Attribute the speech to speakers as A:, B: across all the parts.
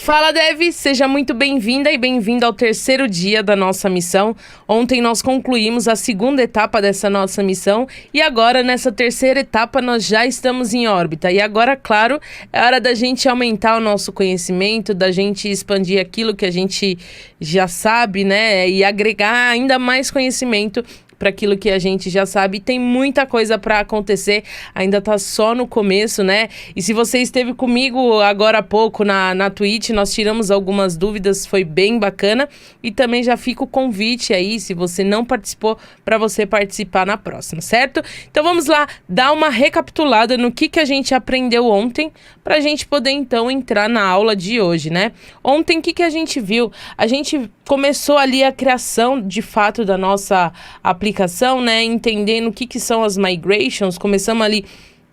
A: Fala, Dev! Seja muito bem-vinda e bem-vindo ao terceiro dia da nossa missão. Ontem nós concluímos a segunda etapa dessa nossa missão e agora, nessa terceira etapa, nós já estamos em órbita. E agora, claro, é hora da gente aumentar o nosso conhecimento, da gente expandir aquilo que a gente já sabe, né? E agregar ainda mais conhecimento para aquilo que a gente já sabe. Tem muita coisa para acontecer, ainda tá só no começo, né? E se você esteve comigo agora há pouco na Twitch, nós tiramos algumas dúvidas, foi bem bacana. E também já fica o convite aí, se você não participou, para você participar na próxima, certo? Então vamos lá, dar uma recapitulada no que a gente aprendeu ontem, para a gente poder então entrar na aula de hoje, né? Ontem, o que a gente viu? A gente começou ali a criação, de fato, da nossa aplicação, né? Entendendo o que são as migrations. Começamos ali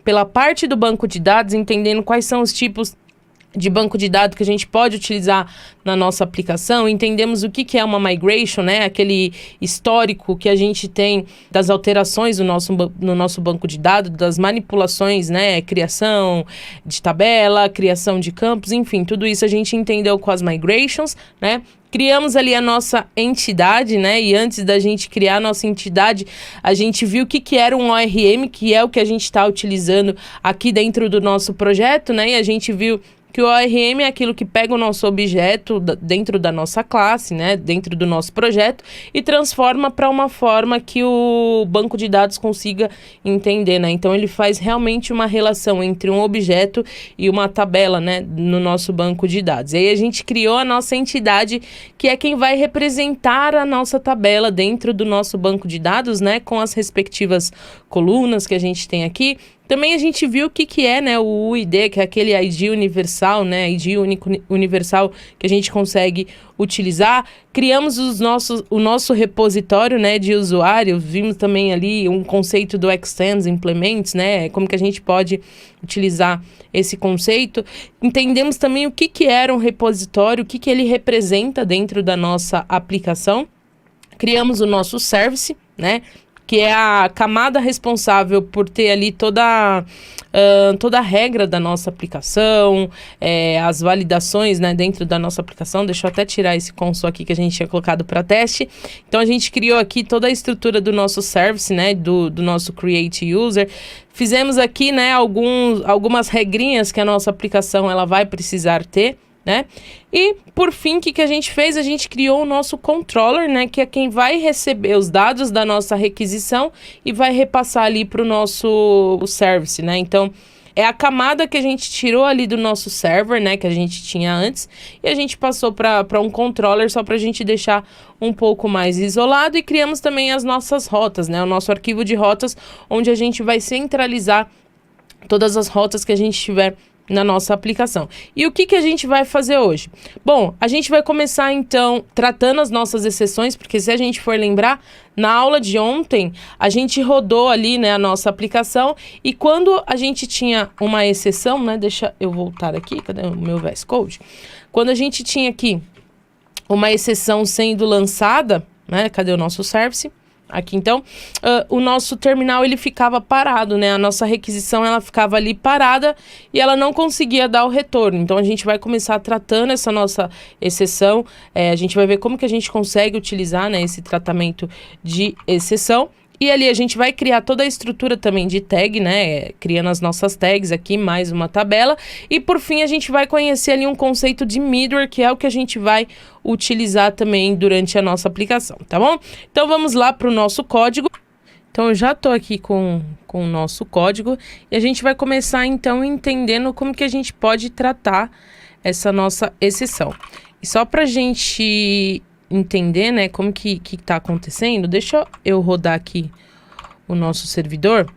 A: pela parte do banco de dados, entendendo quais são os tipos de banco de dados que a gente pode utilizar na nossa aplicação. Entendemos o que é uma migration, né? Aquele histórico que a gente tem das alterações no nosso banco de dados, das manipulações, né? Criação de tabela, criação de campos, enfim, tudo isso a gente entendeu com as migrations, né? Criamos ali a nossa entidade, né? E antes da gente criar a nossa entidade, a gente viu o que era um ORM, que é o que a gente está utilizando aqui dentro do nosso projeto, né? E a gente viu que o ORM é aquilo que pega o nosso objeto dentro da nossa classe, né, dentro do nosso projeto, e transforma para uma forma que o banco de dados consiga entender, né? Então ele faz realmente uma relação entre um objeto e uma tabela, né, no nosso banco de dados. E aí a gente criou a nossa entidade, que é quem vai representar a nossa tabela dentro do nosso banco de dados, né, com as respectivas colunas que a gente tem aqui. Também a gente viu o que é, né, o UID, que é aquele ID universal, né, ID único universal que a gente consegue utilizar. Criamos o nosso repositório, né, de usuário. Vimos também ali um conceito do Extends Implements, né, como que a gente pode utilizar esse conceito. Entendemos também o que era um repositório, o que ele representa dentro da nossa aplicação. Criamos o nosso service, né, que é a camada responsável por ter ali toda a regra da nossa aplicação, as validações, né, dentro da nossa aplicação. Deixa eu até tirar esse console aqui que a gente tinha colocado para teste. Então, a gente criou aqui toda a estrutura do nosso service, né, do nosso Create User. Fizemos aqui, né, algumas regrinhas que a nossa aplicação ela vai precisar ter, né? E, por fim, o que a gente fez? A gente criou o nosso controller, né? Que é quem vai receber os dados da nossa requisição e vai repassar ali para o nosso service, né? Então, é a camada que a gente tirou ali do nosso server, né? Que a gente tinha antes. E a gente passou para um controller só para a gente deixar um pouco mais isolado. E criamos também as nossas rotas, né? O nosso arquivo de rotas, onde a gente vai centralizar todas as rotas que a gente tiver na nossa aplicação. E o que a gente vai fazer hoje? Bom, a gente vai começar então tratando as nossas exceções, porque se a gente for lembrar, na aula de ontem a gente rodou ali, né, a nossa aplicação, e quando a gente tinha uma exceção, né, deixa eu voltar aqui, cadê o meu VS Code? Quando a gente tinha aqui uma exceção sendo lançada, né, cadê o nosso service? Aqui, então, o nosso terminal, ele ficava parado, né? A nossa requisição, ela ficava ali parada e ela não conseguia dar o retorno. Então, a gente vai começar tratando essa nossa exceção. A gente vai ver como que a gente consegue utilizar, né, esse tratamento de exceção. E ali a gente vai criar toda a estrutura também de tag, né? Criando as nossas tags aqui, mais uma tabela. E por fim, a gente vai conhecer ali um conceito de middleware, que é o que a gente vai utilizar também durante a nossa aplicação, tá bom? Então vamos lá para o nosso código. Então eu já estou aqui com o nosso código. E a gente vai começar então entendendo como que a gente pode tratar essa nossa exceção. E só para a gente entender, né, como que tá acontecendo, deixa eu rodar aqui o nosso servidor.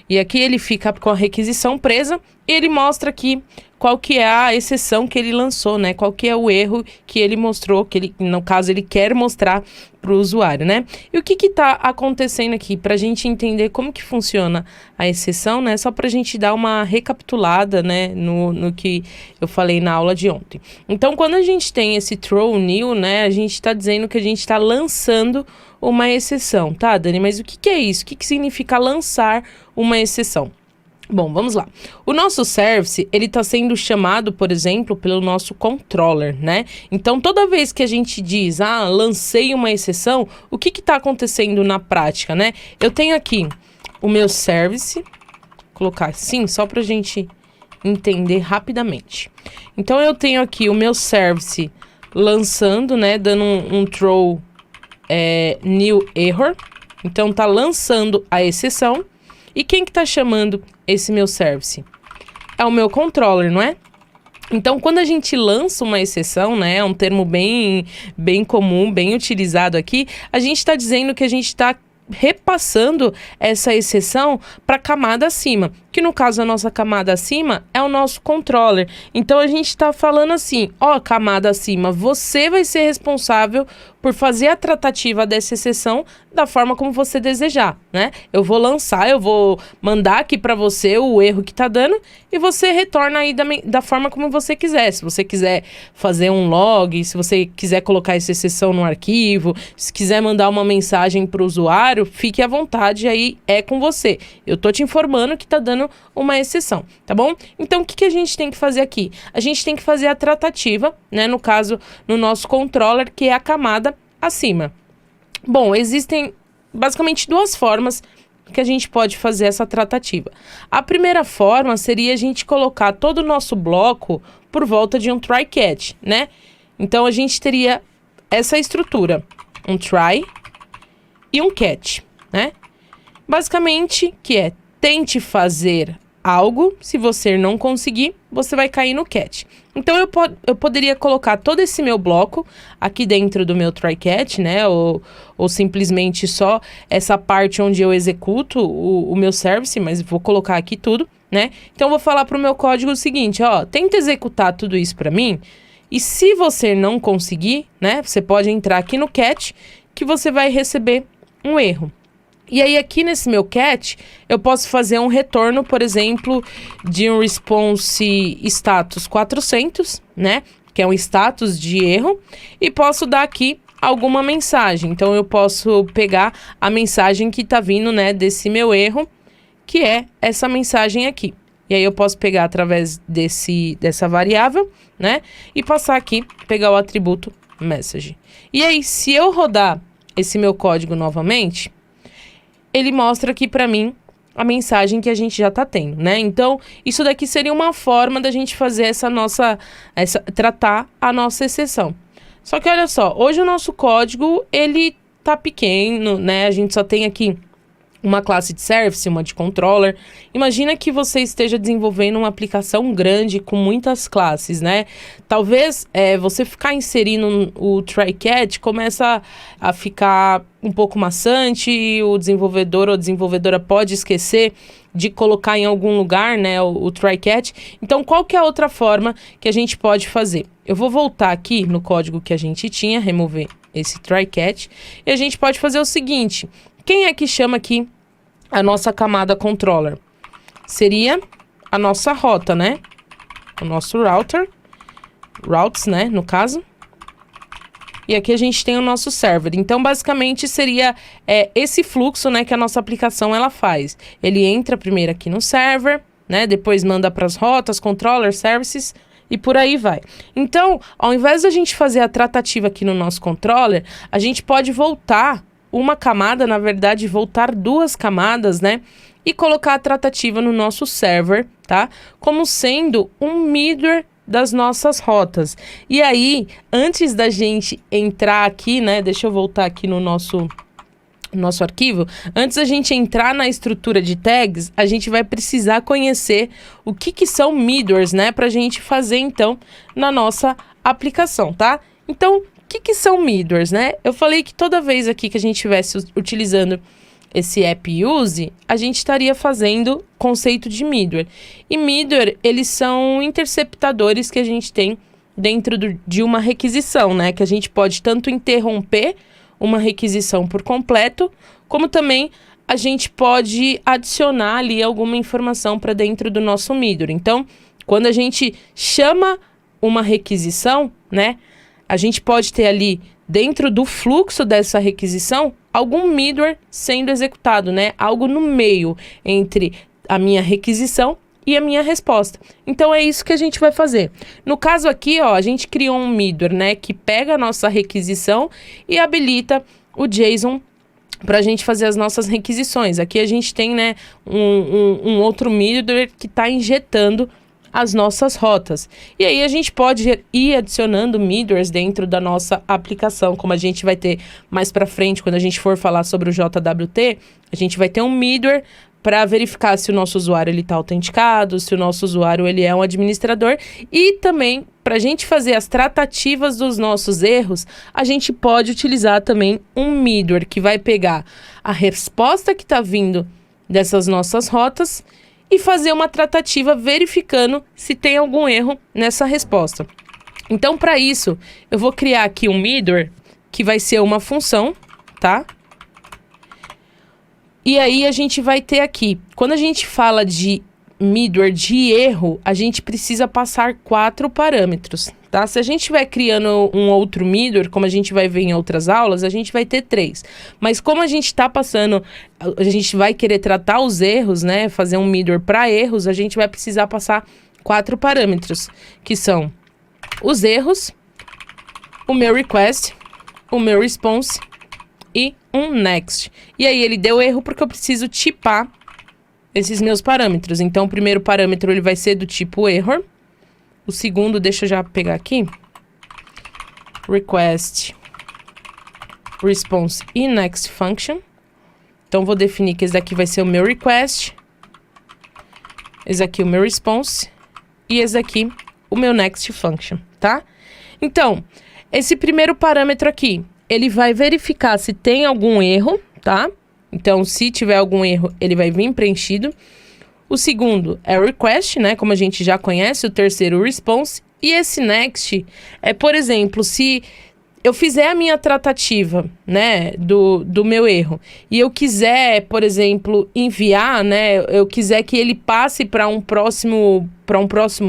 A: E aqui ele fica com a requisição presa e ele mostra aqui qual que é a exceção que ele lançou, né? Qual que é o erro que ele mostrou, que ele, no caso, ele quer mostrar para o usuário, né? E o que está acontecendo aqui? Para a gente entender como que funciona a exceção, né? Só para a gente dar uma recapitulada, né? No que eu falei na aula de ontem. Então, quando a gente tem esse throw new, né? A gente está dizendo que a gente está lançando uma exceção, tá, Dani? Mas o que é isso? O que significa lançar uma exceção? Bom, vamos lá. O nosso service, ele está sendo chamado, por exemplo, pelo nosso controller, né? Então, toda vez que a gente diz, lancei uma exceção, o que está acontecendo na prática, né? Eu tenho aqui o meu service, vou colocar assim, só para a gente entender rapidamente. Então, eu tenho aqui o meu service lançando, né? Dando um throw new error. Então, tá lançando a exceção. E quem que tá chamando esse meu service? É o meu controller, não é? Então, quando a gente lança uma exceção, né, é um termo bem comum, bem utilizado aqui, a gente está dizendo que a gente está repassando essa exceção para a camada acima, que no caso a nossa camada acima é o nosso controller. Então a gente está falando assim, camada acima, você vai ser responsável por fazer a tratativa dessa exceção da forma como você desejar, né? Eu vou lançar, eu vou mandar aqui para você o erro que tá dando e você retorna aí da forma como você quiser. Se você quiser fazer um log, se você quiser colocar essa exceção no arquivo, se quiser mandar uma mensagem para o usuário, fique à vontade, aí é com você. Eu tô te informando que tá dando uma exceção, tá bom? Então, o que a gente tem que fazer aqui? A gente tem que fazer a tratativa, né? No caso, no nosso controller, que é a camada acima. Bom, existem basicamente duas formas que a gente pode fazer essa tratativa. A primeira forma seria a gente colocar todo o nosso bloco por volta de um try catch, né? Então, a gente teria essa estrutura, um try e um catch, né? Basicamente, que é tente fazer algo, se você não conseguir, você vai cair no catch. Então, eu poderia colocar todo esse meu bloco aqui dentro do meu try catch, né? Ou simplesmente só essa parte onde eu executo o meu service, mas vou colocar aqui tudo, né? Então, eu vou falar para o meu código o seguinte, tenta executar tudo isso para mim, e se você não conseguir, né? Você pode entrar aqui no catch, que você vai receber um erro. E aí, aqui nesse meu catch, eu posso fazer um retorno, por exemplo, de um response status 400, né? Que é um status de erro. E posso dar aqui alguma mensagem. Então, eu posso pegar a mensagem que tá vindo, né, desse meu erro, que é essa mensagem aqui. E aí, eu posso pegar através dessa variável, né? E passar aqui, pegar o atributo message. E aí, se eu rodar esse meu código novamente, ele mostra aqui para mim a mensagem que a gente já tá tendo, né? Então, isso daqui seria uma forma da gente fazer tratar a nossa exceção. Só que olha só, hoje o nosso código, ele tá pequeno, né? A gente só tem aqui uma classe de service, uma de controller. Imagina que você esteja desenvolvendo uma aplicação grande com muitas classes, né? Talvez você ficar inserindo o try catch começa a ficar um pouco maçante, e o desenvolvedor ou desenvolvedora pode esquecer de colocar em algum lugar, né, o try catch. Então, qual que é a outra forma que a gente pode fazer? Eu vou voltar aqui no código que a gente tinha, remover esse try catch, e a gente pode fazer o seguinte: quem é que chama aqui a nossa camada controller? Seria a nossa rota, né? O nosso routes, né, no caso. E aqui a gente tem o nosso server. Então, basicamente, seria esse fluxo, né, que a nossa aplicação ela faz. Ele entra primeiro aqui no server, né, depois manda para as rotas, controller, services, e por aí vai. Então, ao invés da gente fazer a tratativa aqui no nosso controller, a gente pode voltar uma camada, na verdade, voltar duas camadas, né? E colocar a tratativa no nosso server, tá? Como sendo um middleware das nossas rotas. E aí, antes da gente entrar aqui, né? Deixa eu voltar aqui no nosso arquivo. Antes da gente entrar na estrutura de tags, a gente vai precisar conhecer o que são middlewares, né? Pra gente fazer, então, na nossa aplicação, tá? Então, o que são middlewares, né? Eu falei que toda vez aqui que a gente estivesse utilizando esse app use, a gente estaria fazendo conceito de middleware. E middleware, eles são interceptadores que a gente tem dentro de uma requisição, né? Que a gente pode tanto interromper uma requisição por completo, como também a gente pode adicionar ali alguma informação para dentro do nosso middleware. Então, quando a gente chama uma requisição, né? A gente pode ter ali, dentro do fluxo dessa requisição, algum middleware sendo executado, né? Algo no meio entre a minha requisição e a minha resposta. Então, é isso que a gente vai fazer. No caso aqui, ó, a gente criou um middleware, né, que pega a nossa requisição e habilita o JSON para a gente fazer as nossas requisições. Aqui a gente tem, né, um outro middleware que está injetando as nossas rotas. E aí a gente pode ir adicionando middlewares dentro da nossa aplicação, como a gente vai ter mais para frente, quando a gente for falar sobre o JWT, a gente vai ter um middleware para verificar se o nosso usuário está autenticado, se o nosso usuário ele é um administrador, e também para a gente fazer as tratativas dos nossos erros, a gente pode utilizar também um middleware que vai pegar a resposta que está vindo dessas nossas rotas e fazer uma tratativa verificando se tem algum erro nessa resposta. Então, para isso, eu vou criar aqui um middleware que vai ser uma função, tá? E aí a gente vai ter aqui, quando a gente fala de middleware de erro, a gente precisa passar 4 parâmetros, tá? Se a gente estiver criando um outro middleware, como a gente vai ver em outras aulas, a gente vai ter 3. Mas como a gente está passando, a gente vai querer tratar os erros, né? Fazer um middleware para erros, a gente vai precisar passar 4 parâmetros, que são os erros, o meu request, o meu response e um next. E aí ele deu erro porque eu preciso tipar esses meus parâmetros. Então o primeiro parâmetro ele vai ser do tipo error. O segundo, deixa eu já pegar aqui. Request, response e next function. Então vou definir que esse daqui vai ser o meu request. Esse aqui o meu response. E esse aqui o meu next function, tá? Então, esse primeiro parâmetro aqui, ele vai verificar se tem algum erro, tá? Então, se tiver algum erro, ele vai vir preenchido. O segundo é o request, né? Como a gente já conhece. O terceiro, o response. E esse next é, por exemplo, se eu fizer a minha tratativa, né, do meu erro, e eu quiser, por exemplo, enviar, né, eu quiser que ele passe para um próximo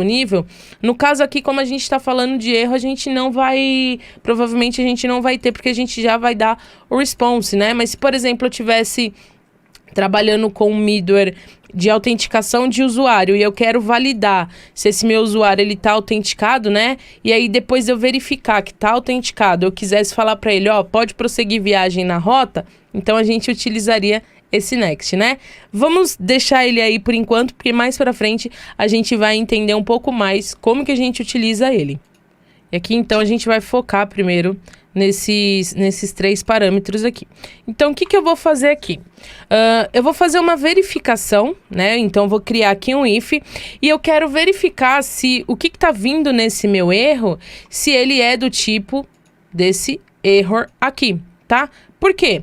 A: nível, no caso aqui, como a gente está falando de erro, a gente não vai, provavelmente a gente não vai ter, porque a gente já vai dar o response, né, mas se, por exemplo, eu tivesse trabalhando com um middleware de autenticação de usuário e eu quero validar se esse meu usuário ele tá autenticado, né? E aí depois eu verificar que tá autenticado, eu quisesse falar para ele, ó, pode prosseguir viagem na rota, então a gente utilizaria esse next, né? Vamos deixar ele aí por enquanto, porque mais para frente a gente vai entender um pouco mais como que a gente utiliza ele. E aqui então a gente vai focar primeiro nesses 3 parâmetros aqui. Então, o que eu vou fazer aqui? Eu vou fazer uma verificação, né? Então, eu vou criar aqui um if e eu quero verificar se o que está vindo nesse meu erro, se ele é do tipo desse error aqui, tá? Por quê?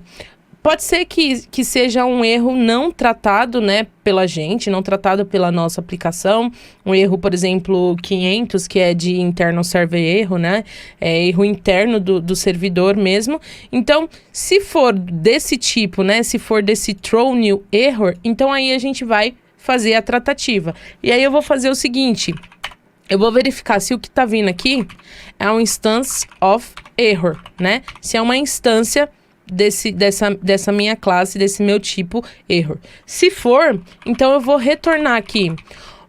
A: Pode ser que seja um erro não tratado, né, pela gente, não tratado pela nossa aplicação. Um erro, por exemplo, 500, que é de internal server erro, né? É erro interno do servidor mesmo. Então, se for desse tipo, né, se for desse throw new error, então aí a gente vai fazer a tratativa. E aí eu vou fazer o seguinte, eu vou verificar se o que tá vindo aqui é um instance of error, né? Se é uma instância dessa minha classe, desse meu tipo error. Se for, então eu vou retornar aqui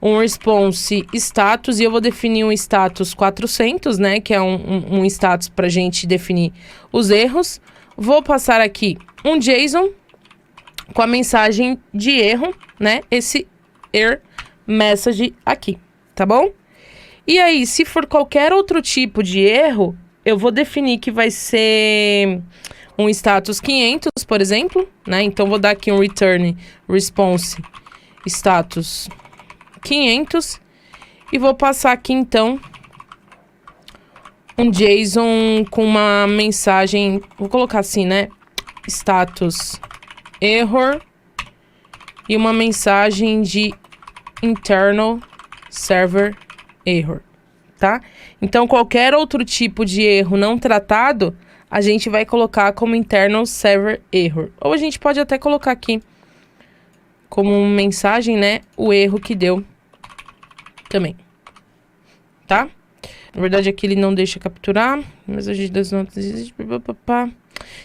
A: um response status e eu vou definir um status 400, né, que é um status para a gente definir os erros. Vou passar aqui um JSON com a mensagem de erro, né, esse error message aqui, tá bom? E aí, se for qualquer outro tipo de erro, eu vou definir que vai ser um status 500, por exemplo, né? Então, vou dar aqui um return response status 500 e vou passar aqui, então, um JSON com uma mensagem, vou colocar assim, né? Status error e uma mensagem de internal server error, tá? Então, qualquer outro tipo de erro não tratado, a gente vai colocar como internal server error. Ou a gente pode até colocar aqui como mensagem, né, o erro que deu também, tá? Na verdade, aqui ele não deixa capturar, mas a gente das notas existe.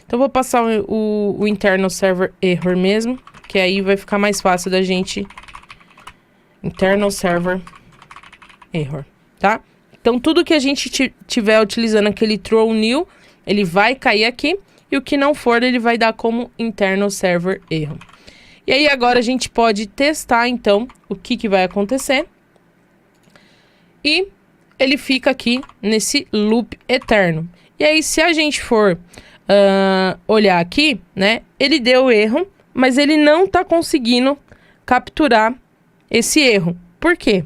A: Então, vou passar o internal server error mesmo, que aí vai ficar mais fácil da gente Internal server error, tá? Então, tudo que a gente tiver utilizando aquele true ou new, ele vai cair aqui. E o que não for, ele vai dar como internal server erro. E aí, agora a gente pode testar, então, o que vai acontecer. E ele fica aqui nesse loop eterno. E aí, se a gente for olhar aqui, né? Ele deu erro, mas ele não tá conseguindo capturar esse erro. Por quê?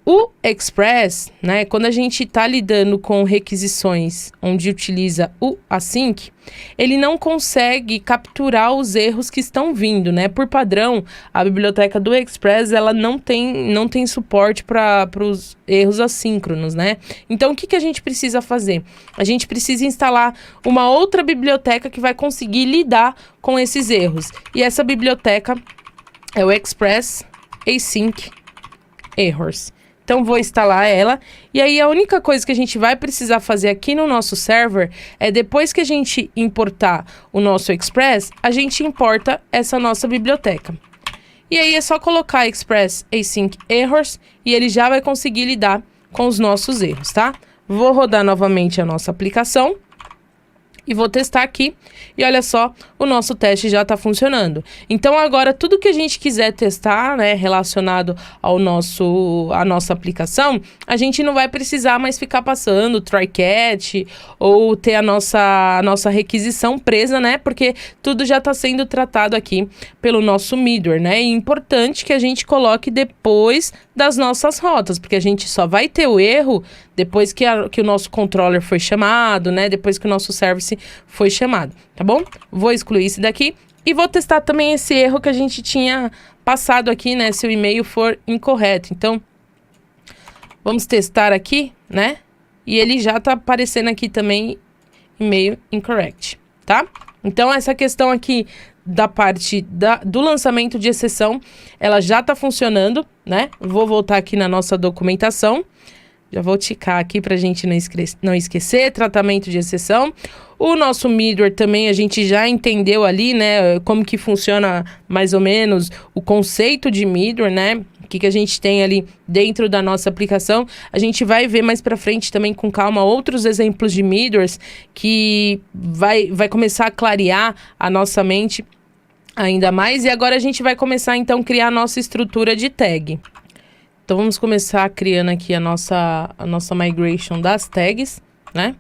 A: O Express, né, quando a gente está lidando com requisições onde utiliza o async, ele não consegue capturar os erros que estão vindo, né? Por padrão, a biblioteca do Express, ela não tem suporte para os erros assíncronos, né? Então, o que a gente precisa fazer? A gente precisa instalar uma outra biblioteca que vai conseguir lidar com esses erros. E essa biblioteca é o Express Async Errors. Então, vou instalar ela. E aí, a única coisa que a gente vai precisar fazer aqui no nosso server é, depois que a gente importar o nosso Express, a gente importa essa nossa biblioteca. E aí, é só colocar Express Async Errors e ele já vai conseguir lidar com os nossos erros, tá? Vou rodar novamente a nossa aplicação. E vou testar aqui. E olha só, o nosso teste já está funcionando. Então, agora, tudo que a gente quiser testar, né, relacionado à nossa aplicação, a gente não vai precisar mais ficar passando try catch ou ter a nossa requisição presa, né? Porque tudo já está sendo tratado aqui pelo nosso middleware, né? E é importante que a gente coloque depois das nossas rotas, porque a gente só vai ter o erro depois que o nosso controller foi chamado, né? Depois que o nosso service foi chamado, tá bom? Vou excluir esse daqui e vou testar também esse erro que a gente tinha passado aqui, né? Se o e-mail for incorreto. Então, vamos testar aqui, né? E ele já tá aparecendo aqui também, e-mail incorrect, tá? Então, essa questão aqui da parte do lançamento de exceção, ela já tá funcionando, né? Vou voltar aqui na nossa documentação. Já vou ticar aqui para a gente não esquecer, tratamento de exceção. O nosso middleware também a gente já entendeu ali, né, como que funciona mais ou menos o conceito de middleware, né? O que a gente tem ali dentro da nossa aplicação. A gente vai ver mais para frente também com calma outros exemplos de middlewares que vai começar a clarear a nossa mente ainda mais. E agora a gente vai começar então a criar a nossa estrutura de tag. Então, vamos começar criando aqui a nossa migration das tags, né?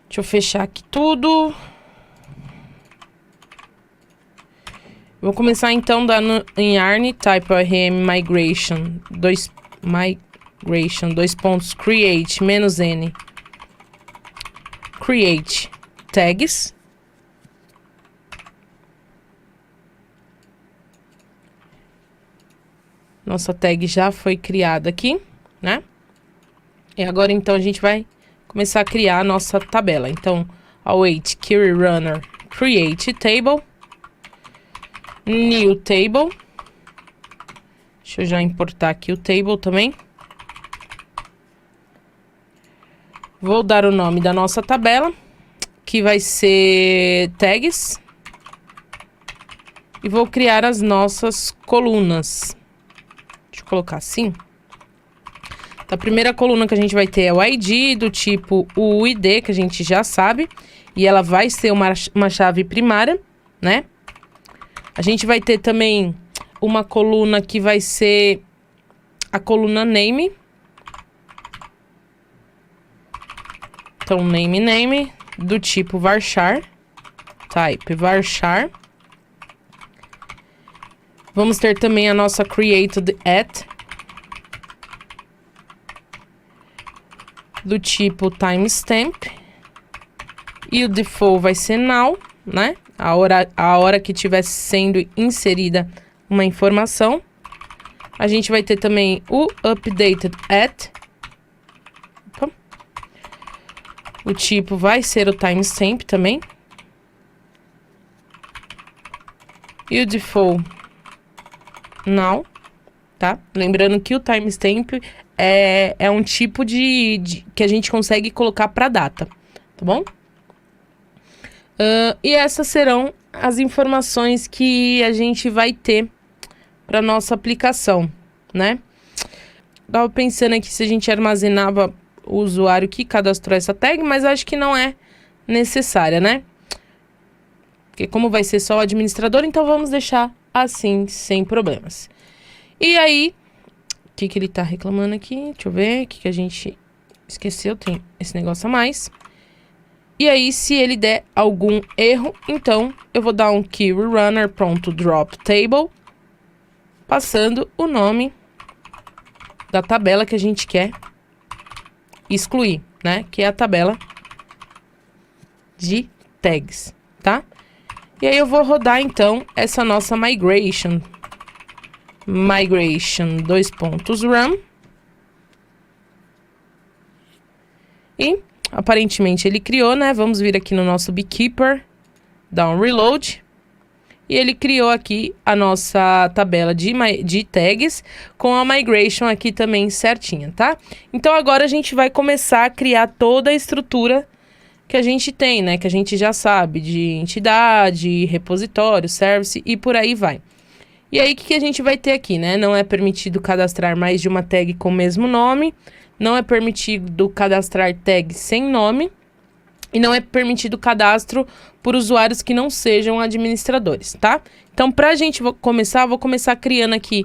A: Deixa eu fechar aqui tudo. Vou começar, então, dando em yarn, type rm migration, dois pontos, create, -n, create tags. Nossa tag já foi criada aqui, né? E agora, então, a gente vai começar a criar a nossa tabela. Então, await query runner create table. New table. Deixa eu já importar aqui o table também. Vou dar o nome da nossa tabela, que vai ser tags. E vou criar as nossas colunas. Deixa eu colocar assim. Então, a primeira coluna que a gente vai ter é o ID, do tipo o ID, que a gente já sabe. E ela vai ser uma chave primária, né? A gente vai ter também uma coluna que vai ser a coluna name. Então, name, do tipo varchar. Type varchar. Vamos ter também a nossa created at, do tipo timestamp. E o default vai ser null, né? A hora que estiver sendo inserida uma informação. A gente vai ter também o updated at. Opa. O tipo vai ser o timestamp também. E o default null, tá? Lembrando que o timestamp é um tipo que a gente consegue colocar para data, tá bom? E essas serão as informações que a gente vai ter para nossa aplicação, né? Tava pensando aqui se a gente armazenava o usuário que cadastrou essa tag, mas acho que não é necessária, né? Porque como vai ser só o administrador, então vamos deixar assim, sem problemas. E aí, o que ele tá reclamando aqui? Deixa eu ver, o que a gente esqueceu, tem esse negócio a mais. E aí, se ele der algum erro, então eu vou dar um query_runner.drop table, passando o nome da tabela que a gente quer excluir, né? Que é a tabela de tags, tá? E aí eu vou rodar, então, essa nossa migration. Migration:run. E, aparentemente, ele criou, né? Vamos vir aqui no nosso Beekeeper, dar um reload. E ele criou aqui a nossa tabela de tags com a migration aqui também certinha, tá? Então, agora a gente vai começar a criar toda a estrutura que a gente tem, né? Que a gente já sabe, de entidade, repositório, service e por aí vai. E aí, o que a gente vai ter aqui, né? Não é permitido cadastrar mais de uma tag com o mesmo nome. Não é permitido cadastrar tag sem nome. E não é permitido cadastro por usuários que não sejam administradores, tá? Então, pra gente começar, vou começar criando aqui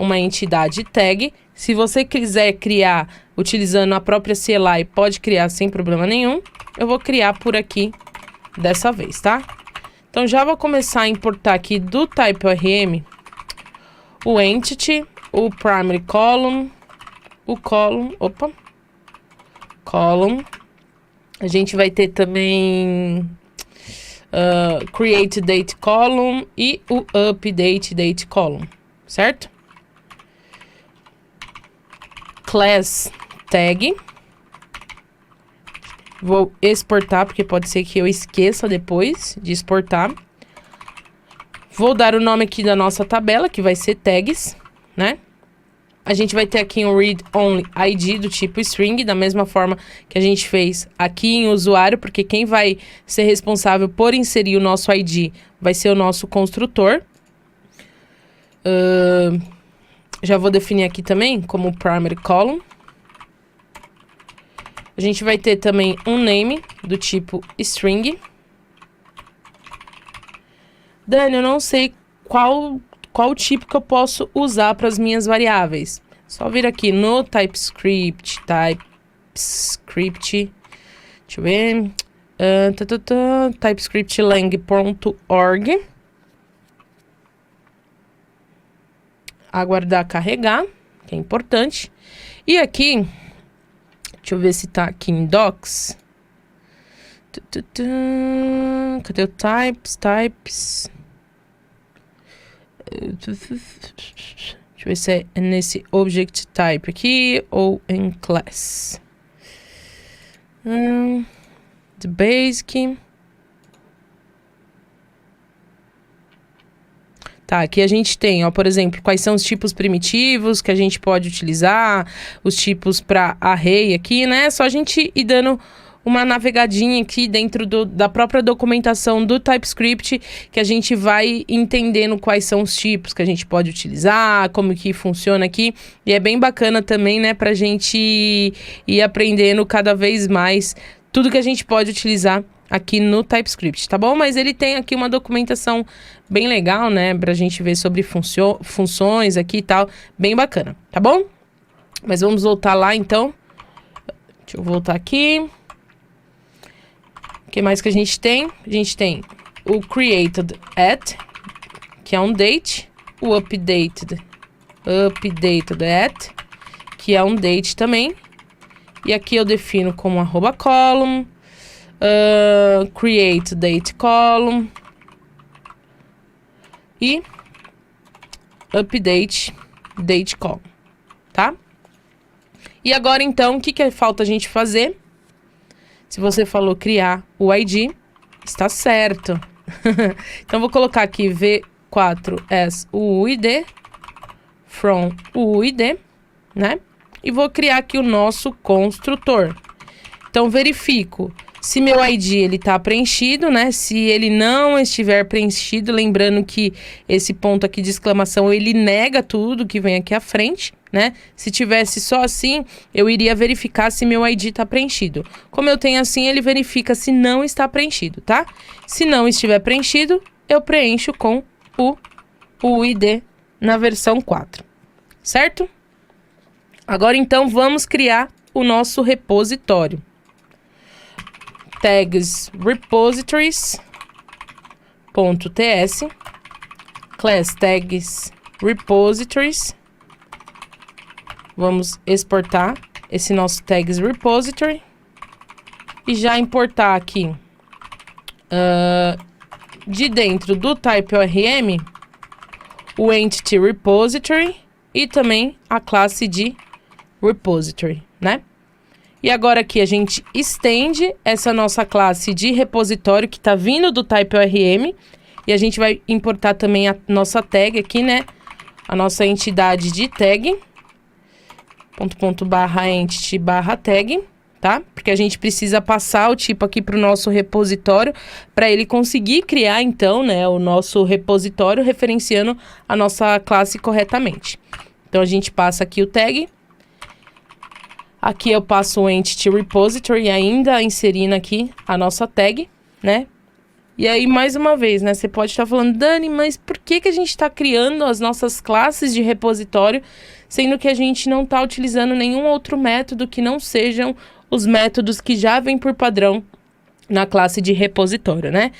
A: uma entidade tag. Se você quiser criar utilizando a própria CLI, pode criar sem problema nenhum. Eu vou criar por aqui dessa vez, tá? Então, já vou começar a importar aqui do type ORM o entity, o primary column, o column, column. A gente vai ter também create date column e o update date column, certo? Class tag. Vou exportar, porque pode ser que eu esqueça depois de exportar. Vou dar o nome aqui da nossa tabela, que vai ser tags, né? A gente vai ter aqui um read-only ID do tipo string, da mesma forma que a gente fez aqui em usuário, porque quem vai ser responsável por inserir o nosso ID vai ser o nosso construtor. Já vou definir aqui também como primary column. A gente vai ter também um name do tipo string. Dani, eu não sei qual tipo que eu posso usar para as minhas variáveis. Só vir aqui no TypeScript, deixa eu ver, typescriptlang.org. Aguardar carregar, que é importante. E aqui, deixa eu ver se tá aqui em docs. Cadê o types? Deixa eu ver se é nesse object type aqui ou em class. The basic. Tá, aqui a gente tem, ó, por exemplo, quais são os tipos primitivos que a gente pode utilizar, os tipos para array aqui, né? Só a gente ir dando uma navegadinha aqui dentro da própria documentação do TypeScript, que a gente vai entendendo quais são os tipos que a gente pode utilizar, como que funciona aqui. E é bem bacana também, né, pra gente ir aprendendo cada vez mais tudo que a gente pode utilizar aqui no TypeScript, tá bom? Mas ele tem aqui uma documentação bem legal, né, pra gente ver sobre funções aqui e tal, bem bacana, tá bom? Mas vamos voltar lá, então. Deixa eu voltar aqui. O que mais que a gente tem? A gente tem o created at, que é um date. O updated at, que é um date também. E aqui eu defino como @column, create date column e update date column, tá? E agora, então, o que falta a gente fazer? Se você falou criar o ID, está certo. Então, vou colocar aqui v4 as UID, from UID, né? E vou criar aqui o nosso construtor. Então, verifico Se meu ID ele tá preenchido, né? Se ele não estiver preenchido, lembrando que esse ponto aqui de exclamação, ele nega tudo que vem aqui à frente, né? Se tivesse só assim, eu iria verificar se meu ID tá preenchido. Como eu tenho assim, ele verifica se não está preenchido, tá? Se não estiver preenchido, eu preencho com o ID na versão 4, certo? Agora, então, vamos criar o nosso repositório. Tags repositories.ts, class tags repositories. Vamos exportar esse nosso tags repository e já importar aqui de dentro do type ORM o entity repository e também a classe de repository, né? E agora aqui a gente estende essa nossa classe de repositório que está vindo do type ORM. E a gente vai importar também a nossa tag aqui, né? A nossa entidade de tag. .entity/tag, tá? Porque a gente precisa passar o tipo aqui para o nosso repositório para ele conseguir criar, então, né? O nosso repositório referenciando a nossa classe corretamente. Então, a gente passa aqui o tag. Aqui eu passo o entity repository ainda inserindo aqui a nossa tag, né? E aí, mais uma vez, né? Você pode estar falando, Dani, mas por que a gente está criando as nossas classes de repositório, sendo que a gente não está utilizando nenhum outro método que não sejam os métodos que já vêm por padrão na classe de repositório, né?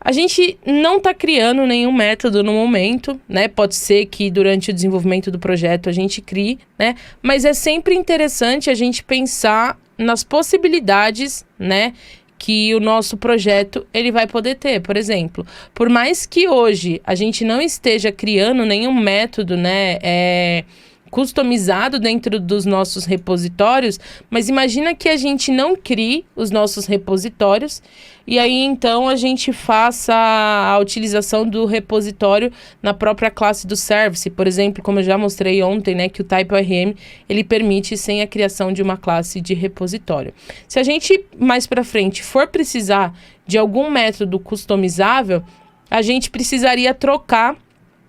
A: A gente não está criando nenhum método no momento, né? Pode ser que durante o desenvolvimento do projeto a gente crie, né? Mas é sempre interessante a gente pensar nas possibilidades, né? Que o nosso projeto ele vai poder ter. Por exemplo, por mais que hoje a gente não esteja criando nenhum método, né? Customizado dentro dos nossos repositórios, mas imagina que a gente não crie os nossos repositórios e aí então a gente faça a utilização do repositório na própria classe do service, por exemplo, como eu já mostrei ontem, né, que o type ORM ele permite sem a criação de uma classe de repositório. Se a gente mais para frente for precisar de algum método customizável, a gente precisaria trocar,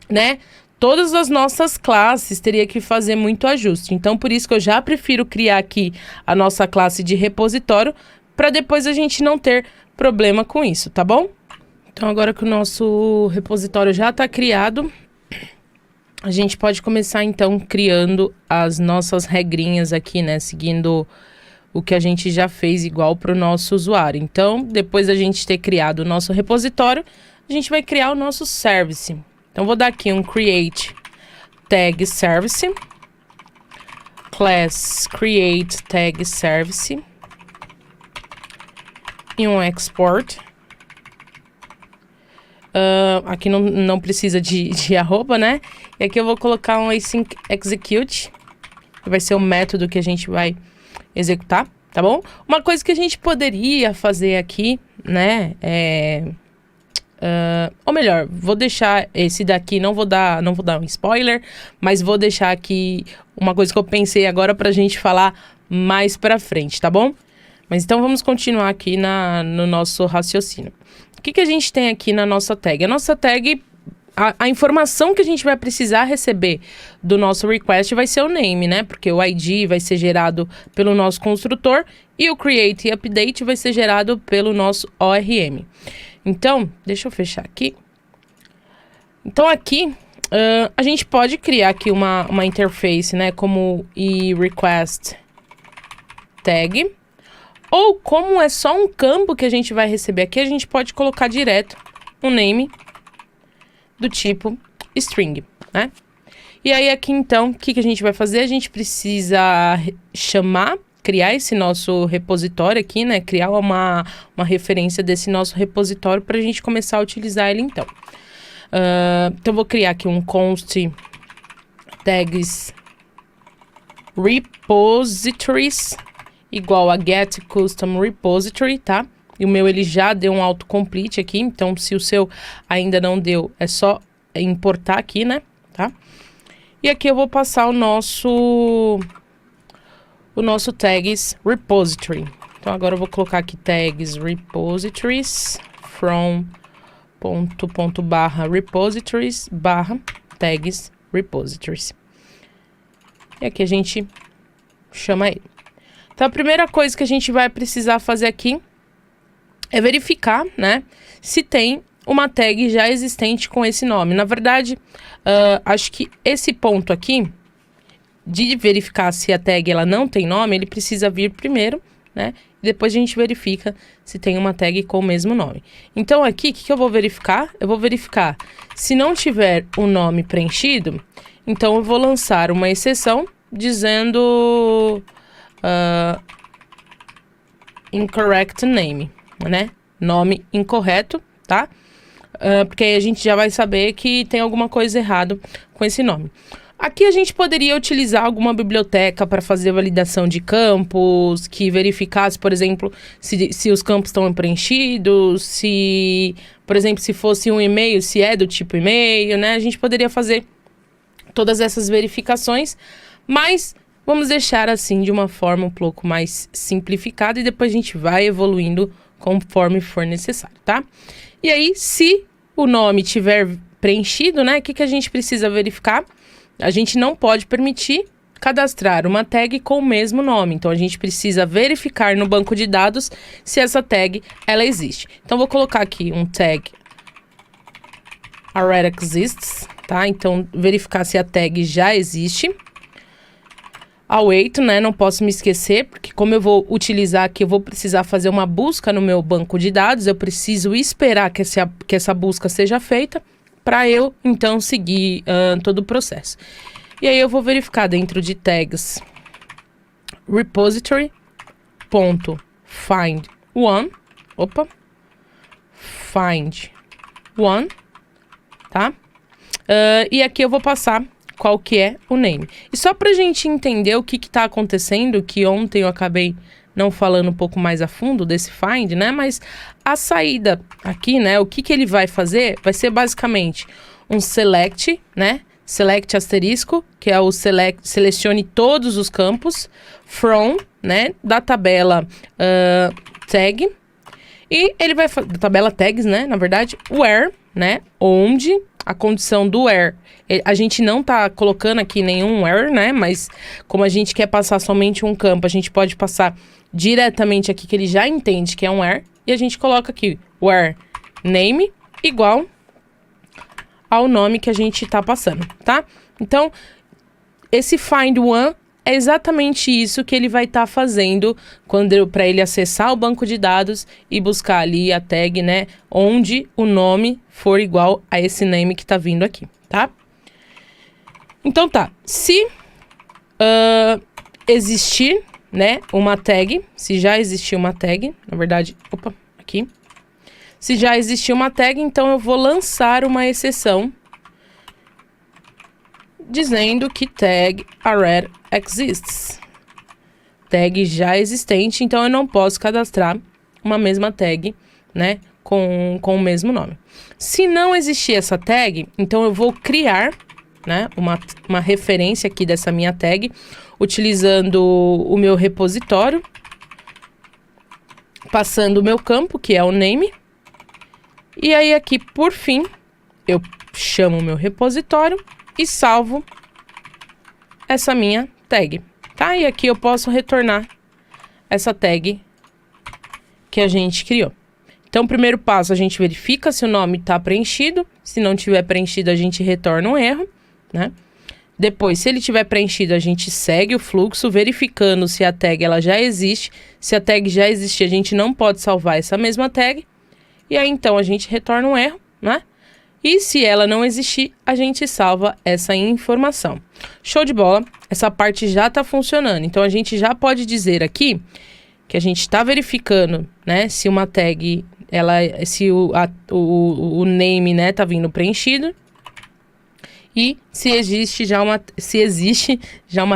A: né, todas as nossas classes, teria que fazer muito ajuste. Então, por isso que eu já prefiro criar aqui a nossa classe de repositório, para depois a gente não ter problema com isso, tá bom? Então, agora que o nosso repositório já está criado, a gente pode começar, então, criando as nossas regrinhas aqui, né? Seguindo o que a gente já fez igual para o nosso usuário. Então, depois da gente ter criado o nosso repositório, a gente vai criar o nosso service. Então, vou dar aqui um create tag service, class create tag service e um export. Aqui não precisa de arroba, né? E aqui eu vou colocar um async execute, que vai ser o método que a gente vai executar, tá bom? Uma coisa que a gente poderia fazer aqui, né, ou melhor, vou deixar esse daqui, não vou dar um spoiler, mas vou deixar aqui uma coisa que eu pensei agora pra gente falar mais pra frente, tá bom? Mas então vamos continuar aqui no nosso raciocínio. O que a gente tem aqui na nossa tag? A nossa tag, a informação que a gente vai precisar receber do nosso request vai ser o name, né? Porque o ID vai ser gerado pelo nosso construtor e o create e update vai ser gerado pelo nosso ORM. Então, deixa eu fechar aqui. Então, aqui, a gente pode criar aqui uma interface, né? Como request tag. Ou, como é só um campo que a gente vai receber aqui, a gente pode colocar direto um name do tipo string, né? E aí, aqui, então, o que a gente vai fazer? A gente precisa criar esse nosso repositório aqui, né? Criar uma referência desse nosso repositório para a gente começar a utilizar ele, então. Então, eu vou criar aqui um const tags repositories igual a get custom repository, tá? E o meu, ele já deu um autocomplete aqui, então se o seu ainda não deu, é só importar aqui, né? Tá? E aqui eu vou passar o nosso tags repository. Então, agora eu vou colocar aqui tags repositories from /repositories /tags repositories. E aqui a gente chama ele. Então, a primeira coisa que a gente vai precisar fazer aqui é verificar, né, se tem uma tag já existente com esse nome. Na verdade, acho que esse ponto aqui, de verificar se a tag ela não tem nome, ele precisa vir primeiro, né? E depois a gente verifica se tem uma tag com o mesmo nome. Então aqui, o que eu vou verificar? Eu vou verificar se não tiver o nome preenchido, então eu vou lançar uma exceção dizendo incorrect name, né? Nome incorreto, tá? Porque aí a gente já vai saber que tem alguma coisa errada com esse nome. Aqui a gente poderia utilizar alguma biblioteca para fazer validação de campos, que verificasse, por exemplo, se os campos estão preenchidos, se, por exemplo, se fosse um e-mail, se é do tipo e-mail, né? A gente poderia fazer todas essas verificações, mas vamos deixar assim de uma forma um pouco mais simplificada e depois a gente vai evoluindo conforme for necessário, tá? E aí, se o nome tiver preenchido, né? O que a gente precisa verificar? A gente não pode permitir cadastrar uma tag com o mesmo nome. Então, a gente precisa verificar no banco de dados se essa tag, ela existe. Então, vou colocar aqui um tag already exists, tá? Então, verificar se a tag já existe. Await, né? Não posso me esquecer, porque como eu vou utilizar aqui, eu vou precisar fazer uma busca no meu banco de dados. Eu preciso esperar que essa busca seja feita para eu, então, seguir todo o processo. E aí, eu vou verificar dentro de tags repository.find one. Opa. Find one. Tá? E aqui eu vou passar qual que é o name. E só pra gente entender o que tá acontecendo, que ontem eu acabei não falando um pouco mais a fundo desse find, né? Mas a saída aqui, né? O que ele vai fazer vai ser basicamente um select, né? Select asterisco, que é o selecione todos os campos from, né? Da tabela tag. E ele vai fazer, da tabela tags, né? Na verdade, where, né? Onde a condição do where. A gente não tá colocando aqui nenhum where, né? Mas como a gente quer passar somente um campo, a gente pode passar diretamente aqui, que ele já entende que é um where. E a gente coloca aqui, where name igual ao nome que a gente tá passando, tá? Então, esse find one é exatamente isso que ele vai estar fazendo para ele acessar o banco de dados e buscar ali a tag, né? Onde o nome for igual a esse name que tá vindo aqui, tá? Então tá, se existir, né, uma tag, se já existir uma tag, na verdade, opa, aqui. Se já existir uma tag, então eu vou lançar uma exceção dizendo que tag already exists. Tag já existente, então eu não posso cadastrar uma mesma tag, né, com o mesmo nome. Se não existir essa tag, então eu vou criar, né, uma referência aqui dessa minha tag, utilizando o meu repositório, passando o meu campo, que é o name. E aí aqui, por fim, eu chamo o meu repositório e salvo essa minha tag, tá? E aqui eu posso retornar essa tag que a gente criou. Então, primeiro passo, a gente verifica se o nome está preenchido. Se não tiver preenchido, a gente retorna um erro, né? Depois, se ele tiver preenchido, a gente segue o fluxo, verificando se a tag ela já existe. Se a tag já existir, a gente não pode salvar essa mesma tag. E aí, então, a gente retorna um erro, né? E se ela não existir, a gente salva essa informação. Show de bola! Essa parte já está funcionando. Então, a gente já pode dizer aqui que a gente está verificando, né? Se uma tag, se o name, né, tá vindo preenchido. E se existe já uma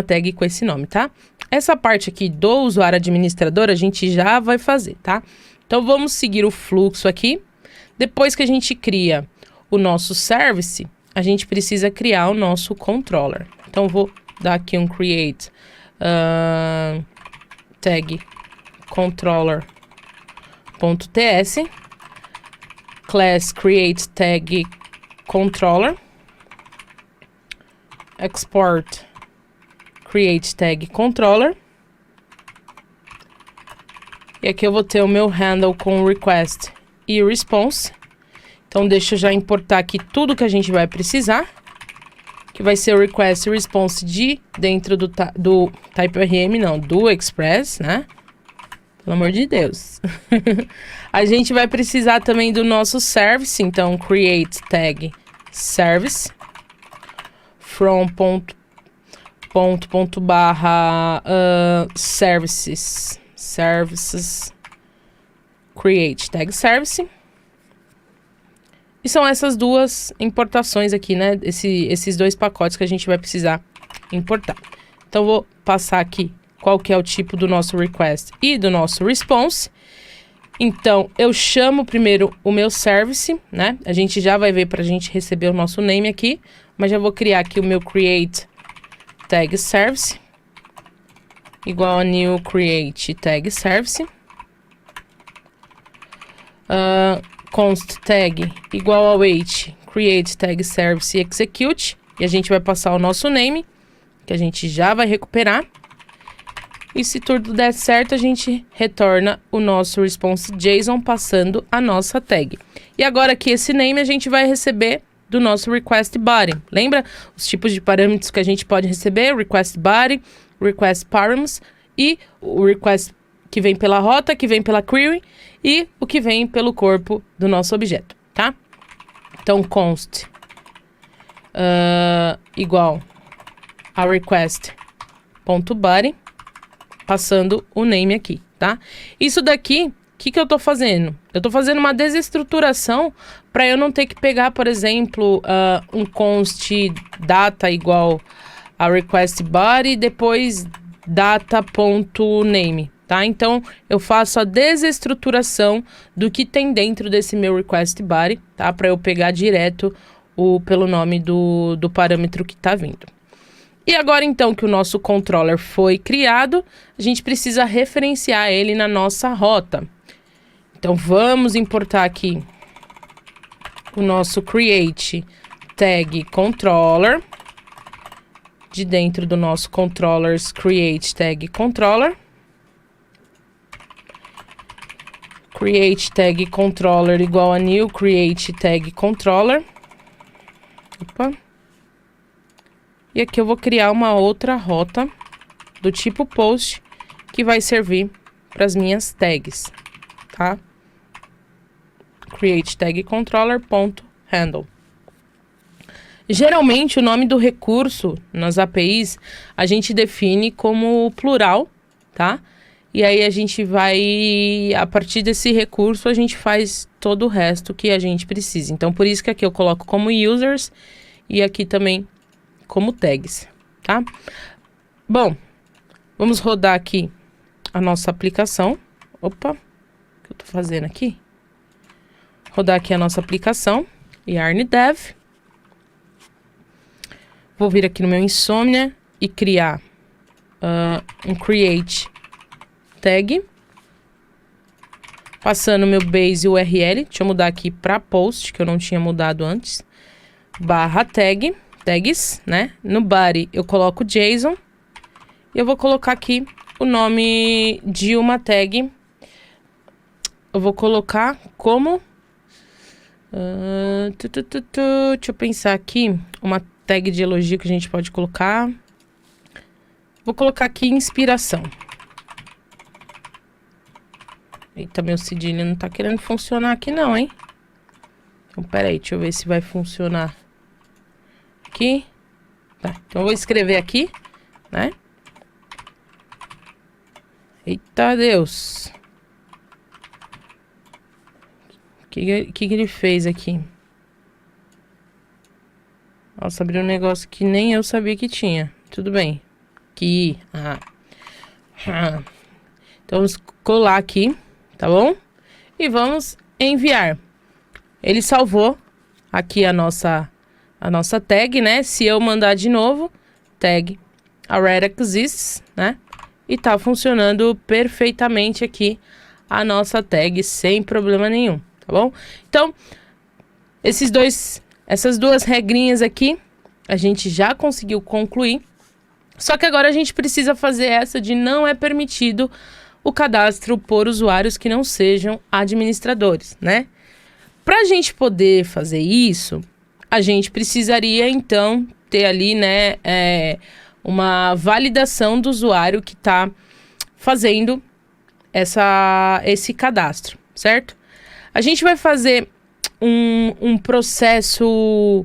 A: tag com esse nome, tá? Essa parte aqui do usuário administrador a gente já vai fazer, tá? Então, vamos seguir o fluxo aqui. Depois que a gente cria o nosso service, a gente precisa criar o nosso controller. Então, vou dar aqui um create tag controller.ts, class create tag controller, export create tag controller. E aqui eu vou ter o meu handle com request e response. Então deixa eu já importar aqui tudo que a gente vai precisar, que vai ser o request e response de dentro do TypeRM, não, do Express, né? Pelo amor de Deus. A gente vai precisar também do nosso service, então create tag service from services create tag service. E são essas duas importações aqui, né? Esses dois pacotes que a gente vai precisar importar. Então, vou passar aqui qual que é o tipo do nosso request e do nosso response. Então, eu chamo primeiro o meu service, né? A gente já vai ver para a gente receber o nosso name aqui. Mas já vou criar aqui o meu create tag service. Igual a new create tag service. Const tag igual ao await create tag service execute. E a gente vai passar o nosso name, que a gente já vai recuperar. E se tudo der certo, a gente retorna o nosso response JSON passando a nossa tag. E agora aqui esse name a gente vai receber do nosso request body. Lembra os tipos de parâmetros que a gente pode receber? Request body, request params e o request que vem pela rota, que vem pela query e o que vem pelo corpo do nosso objeto, tá? Então, const igual a request.body, passando o name aqui, tá? Isso daqui, o que eu tô fazendo? Eu tô fazendo uma desestruturação para eu não ter que pegar, por exemplo, um const data igual a request body e depois data.name. Tá? Então, eu faço a desestruturação do que tem dentro desse meu request body, tá? Para eu pegar direto pelo nome do parâmetro que está vindo. E agora, então, que o nosso controller foi criado, a gente precisa referenciar ele na nossa rota. Então, vamos importar aqui o nosso create tag controller. De dentro do nosso controllers create tag controller. Create tag controller igual a new create tag controller. Opa. E aqui eu vou criar uma outra rota do tipo post que vai servir para as minhas tags, tá? Create tag controller.handle. Geralmente o nome do recurso nas APIs a gente define como plural, tá? E aí a gente vai, a partir desse recurso, a gente faz todo o resto que a gente precisa. Então, por isso que aqui eu coloco como users e aqui também como tags, tá? Bom, vamos rodar aqui a nossa aplicação. Opa, o que eu tô fazendo aqui? Rodar aqui a nossa aplicação, yarn-dev. Vou vir aqui no meu Insomnia e criar um create tag, passando meu base URL, deixa eu mudar aqui para post, que eu não tinha mudado antes, barra tags, né? No body eu coloco JSON, e eu vou colocar aqui o nome de uma tag, eu vou colocar como, deixa eu pensar aqui, uma tag de elogio que a gente pode colocar, vou colocar aqui inspiração. Eita, meu cedilha não tá querendo funcionar aqui não, hein? Então, peraí, deixa eu ver se vai funcionar aqui. Tá, então eu vou escrever aqui, né? Eita, Deus. O que ele fez aqui? Nossa, abriu um negócio que nem eu sabia que tinha. Tudo bem. Aqui. Então, vamos colar aqui. Tá bom? E vamos enviar. Ele salvou aqui a nossa tag, né? Se eu mandar de novo, tag already exists, né? e tá funcionando perfeitamente aqui a nossa tag sem problema nenhum, tá bom? Então, essas duas regrinhas aqui, a gente já conseguiu concluir. Só que agora a gente precisa fazer essa de não é permitido o cadastro por usuários que não sejam administradores, né? Para a gente poder fazer isso, a gente precisaria, então, ter ali, né, uma validação do usuário que está fazendo esse cadastro, certo? A gente vai fazer um processo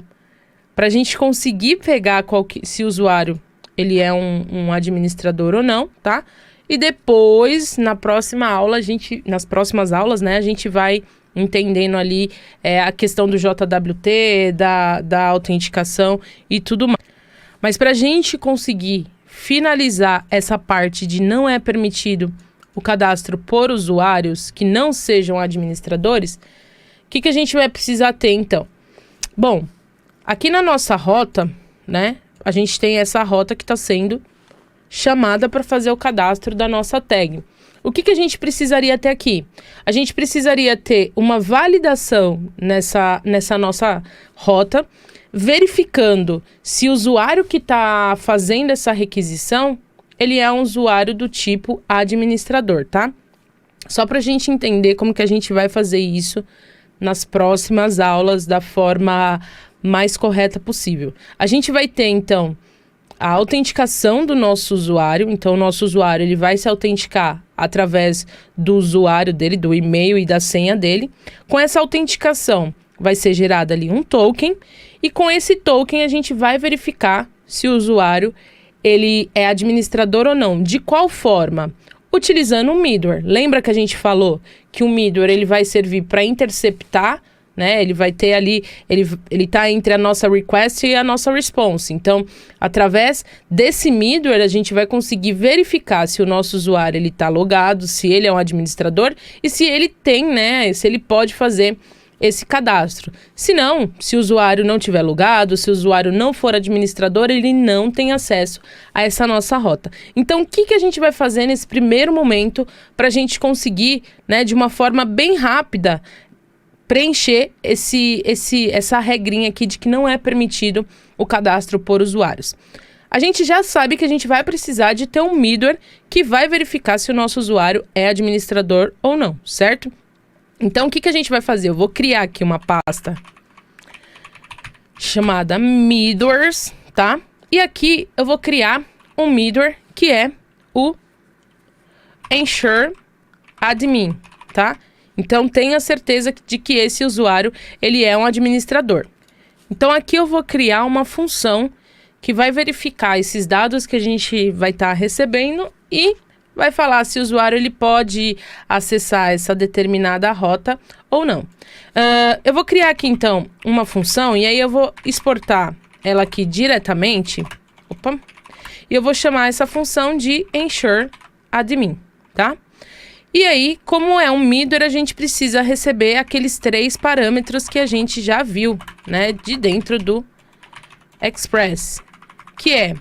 A: para a gente conseguir pegar se o usuário ele é um administrador ou não, tá? E depois, nas próximas aulas, né, a gente vai entendendo ali a questão do JWT, da autenticação e tudo mais. Mas para a gente conseguir finalizar essa parte de não é permitido o cadastro por usuários que não sejam administradores, o que a gente vai precisar ter, então? Bom, aqui na nossa rota, né, a gente tem essa rota que está sendo chamada para fazer o cadastro da nossa tag. O que a gente precisaria ter aqui? A gente precisaria ter uma validação nessa nossa rota, verificando se o usuário que está fazendo essa requisição, ele é um usuário do tipo administrador, tá? Só para a gente entender como que a gente vai fazer isso nas próximas aulas da forma mais correta possível. A gente vai ter, então, a autenticação do nosso usuário. Então, o nosso usuário ele vai se autenticar através do usuário dele, do e-mail e da senha dele. Com essa autenticação, vai ser gerado ali um token. E com esse token, a gente vai verificar se o usuário ele é administrador ou não. De qual forma? Utilizando um middleware. Lembra que a gente falou que o middleware ele vai servir para interceptar, né? Ele vai ter ali, ele tá entre a nossa request e a nossa response. Então, através desse middleware, a gente vai conseguir verificar se o nosso usuário ele tá logado, se ele é um administrador e se ele tem, né? Se ele pode fazer esse cadastro. Se não, se o usuário não tiver logado, se o usuário não for administrador, ele não tem acesso a essa nossa rota. Então, o que a gente vai fazer nesse primeiro momento para a gente conseguir, né, de uma forma bem rápida, preencher essa regrinha aqui de que não é permitido o cadastro por usuários? A gente já sabe que a gente vai precisar de ter um middleware que vai verificar se o nosso usuário é administrador ou não, certo? Então, o que a gente vai fazer? Eu vou criar aqui uma pasta chamada middlewares, tá? E aqui eu vou criar um middleware que é o ensure admin, tá? Então, tenha certeza de que esse usuário, ele é um administrador. Então, aqui eu vou criar uma função que vai verificar esses dados que a gente vai estar recebendo e vai falar se o usuário ele pode acessar essa determinada rota ou não. Eu vou criar aqui, então, uma função e aí eu vou exportar ela aqui diretamente. Opa! E eu vou chamar essa função de ensure admin, tá? E aí, como é um middleware, a gente precisa receber aqueles 3 parâmetros que a gente já viu, né, de dentro do Express, que é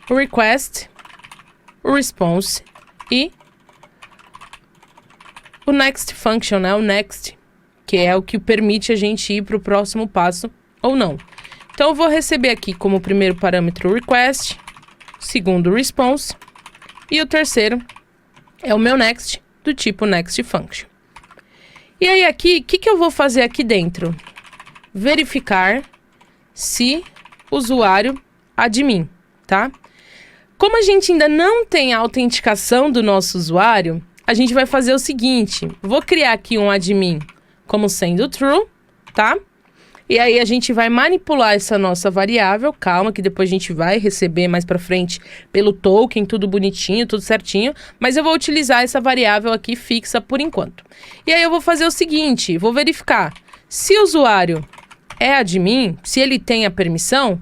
A: o request, o response e o next function, né, o next, que é o que permite a gente ir para o próximo passo ou não. Então, eu vou receber aqui como primeiro parâmetro o request, segundo o response e o terceiro é o meu next, do tipo next function. E aí aqui, o que eu vou fazer aqui dentro? Verificar se usuário admin, tá? Como a gente ainda não tem a autenticação do nosso usuário, a gente vai fazer o seguinte. Vou criar aqui um admin como sendo true, tá? E aí a gente vai manipular essa nossa variável, calma que depois a gente vai receber mais pra frente pelo token, tudo bonitinho, tudo certinho, mas eu vou utilizar essa variável aqui fixa por enquanto. E aí eu vou fazer o seguinte, vou verificar se o usuário é admin, se ele tem a permissão,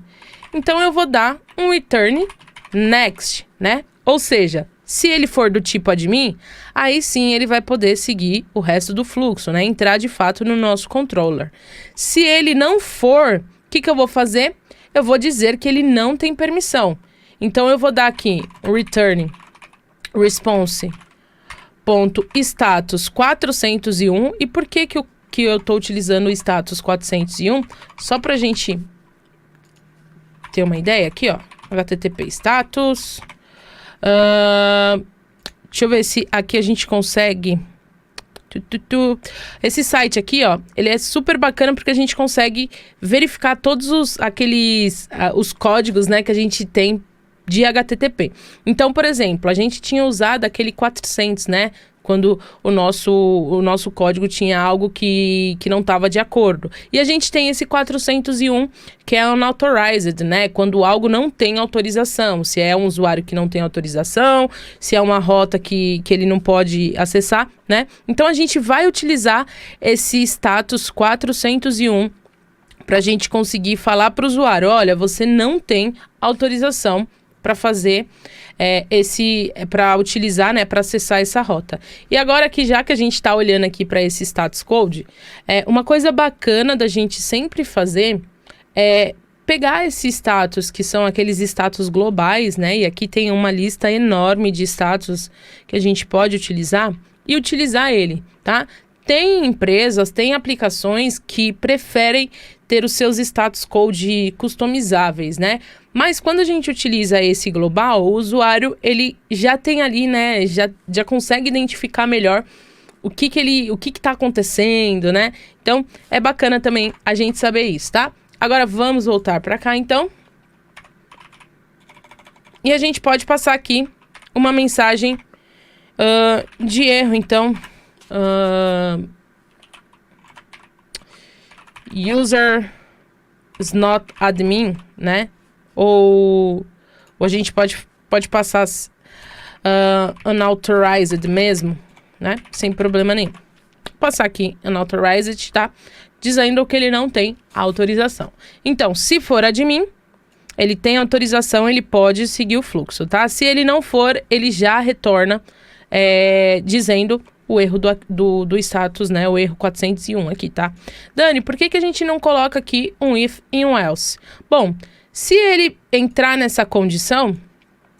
A: então eu vou dar um return next, né? Ou seja, se ele for do tipo admin, aí sim ele vai poder seguir o resto do fluxo, né? Entrar de fato no nosso controller. Se ele não for, o que eu vou fazer? Eu vou dizer que ele não tem permissão. Então eu vou dar aqui o return response.status 401. E por que eu tô utilizando o status 401? Só pra gente ter uma ideia aqui, ó. HTTP status. Deixa eu ver se aqui a gente consegue... Esse site aqui, ó, ele é super bacana porque a gente consegue verificar todos os códigos, né, que a gente tem de HTTP. Então, por exemplo, a gente tinha usado aquele 400, né, quando o nosso código tinha algo que não estava de acordo. E a gente tem esse 401, que é unauthorized, né? Quando algo não tem autorização. Se é um usuário que não tem autorização, se é uma rota que ele não pode acessar, né? Então, a gente vai utilizar esse status 401 para a gente conseguir falar para o usuário, olha, você não tem autorização para fazer para utilizar, né, para acessar essa rota. E agora aqui, já que a gente está olhando aqui para esse status code, uma coisa bacana da gente sempre fazer é pegar esses status, que são aqueles status globais, né, e aqui tem uma lista enorme de status que a gente pode utilizar, e utilizar ele, tá? Tem empresas, tem aplicações que preferem ter os seus status code customizáveis, né? Mas quando a gente utiliza esse global, o usuário, ele já tem ali, né? Já consegue identificar melhor o que tá acontecendo, né? Então, é bacana também a gente saber isso, tá? Agora, vamos voltar para cá, então. E a gente pode passar aqui uma mensagem de erro, então... user is not admin, né? Ou a gente pode passar unauthorized mesmo, né? Sem problema nenhum. Vou passar aqui unauthorized, tá? Dizendo que ele não tem autorização. Então, se for admin, ele tem autorização, ele pode seguir o fluxo, tá? Se ele não for, ele já retorna dizendo o erro do status, né? O erro 401 aqui, tá? Dani, por que a gente não coloca aqui um if e um else? Bom, se ele entrar nessa condição,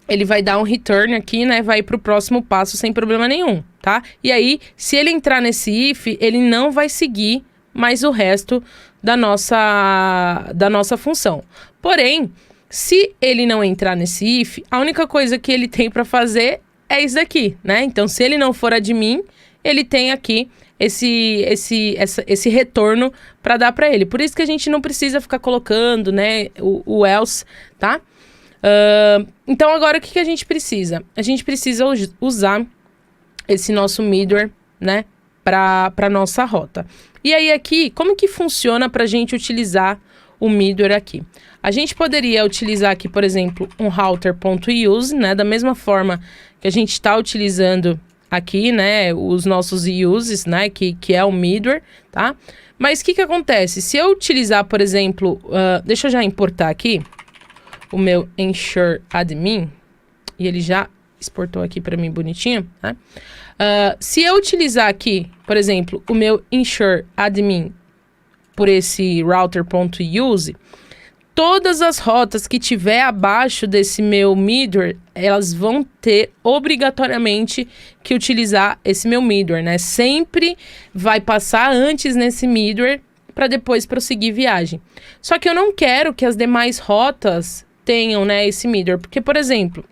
A: ele vai dar um return aqui, né? Vai para o próximo passo sem problema nenhum, tá? E aí, se ele entrar nesse if, ele não vai seguir mais o resto da nossa função. Porém, se ele não entrar nesse if, a única coisa que ele tem para fazer é isso daqui, né? Então, se ele não for admin, ele tem aqui esse retorno para dar para ele. Por isso que a gente não precisa ficar colocando, né, o else, tá? Então, agora o que a gente precisa? A gente precisa usar esse nosso middleware, né, para nossa rota. E aí aqui, como que funciona para a gente utilizar o middleware aqui? A gente poderia utilizar aqui, por exemplo, um router.use, né, da mesma forma que a gente está utilizando aqui, né, os nossos uses, né, que é o middleware, tá? Mas o que acontece? Se eu utilizar, por exemplo, deixa eu já importar aqui o meu ensure admin, e ele já exportou aqui para mim bonitinho, né? Se eu utilizar aqui, por exemplo, o meu ensure admin por esse router.use, todas as rotas que tiver abaixo desse meu middleware, elas vão ter obrigatoriamente que utilizar esse meu middleware, né? Sempre vai passar antes nesse middleware para depois prosseguir viagem. Só que eu não quero que as demais rotas tenham, né, esse middleware, porque, por exemplo,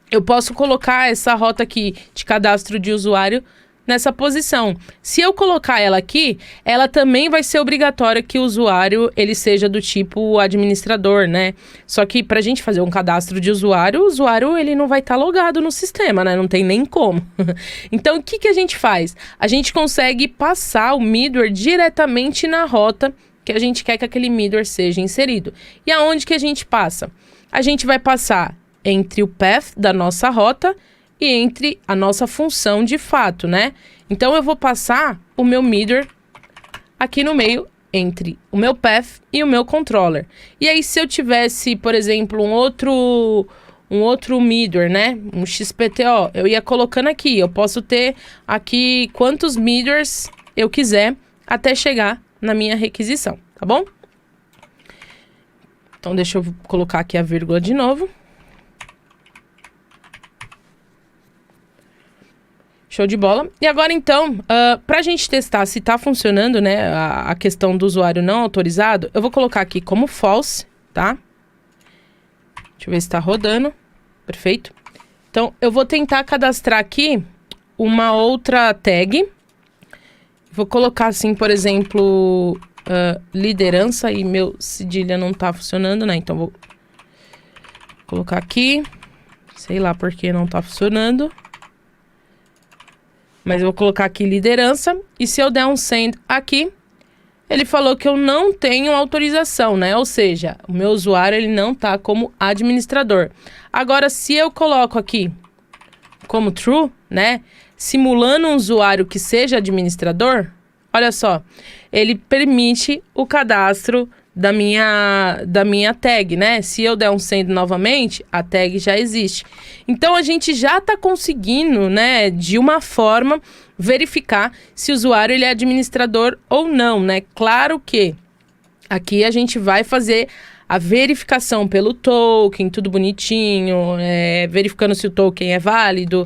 A: eu posso colocar essa rota aqui de cadastro de usuário nessa posição. Se eu colocar ela aqui, ela também vai ser obrigatória que o usuário ele seja do tipo administrador, né? Só que para a gente fazer um cadastro de usuário, o usuário ele não vai estar logado no sistema, né? Não tem nem como. Então, o que a gente faz? A gente consegue passar o middleware diretamente na rota que a gente quer que aquele middleware seja inserido. E aonde que a gente passa? A gente vai passar entre o path da nossa rota e entre a nossa função de fato, né? Então, eu vou passar o meu middleware aqui no meio, entre o meu path e o meu controller. E aí, se eu tivesse, por exemplo, um outro middleware, né? Um XPTO, eu ia colocando aqui. Eu posso ter aqui quantos middlewares eu quiser até chegar na minha requisição, tá bom? Então, deixa eu colocar aqui a vírgula de novo. Show de bola. E agora, então, pra gente testar se tá funcionando, né, a questão do usuário não autorizado, eu vou colocar aqui como false, tá? Deixa eu ver se tá rodando. Perfeito. Então, eu vou tentar cadastrar aqui uma outra tag. Vou colocar assim, por exemplo, liderança, e meu cedilha não tá funcionando, né? Então, vou colocar aqui. Sei lá por que não tá funcionando. Mas eu vou colocar aqui liderança. E se eu der um send aqui, ele falou que eu não tenho autorização, né? Ou seja, o meu usuário ele não tá como administrador. Agora, se eu coloco aqui como true, né? Simulando um usuário que seja administrador, olha só, ele permite o cadastro da minha tag, né? Se eu der um send novamente, a tag já existe. Então, a gente já está conseguindo, né, de uma forma, verificar se o usuário ele é administrador ou não, né? Claro que aqui a gente vai fazer a verificação pelo token, tudo bonitinho, verificando se o token é válido,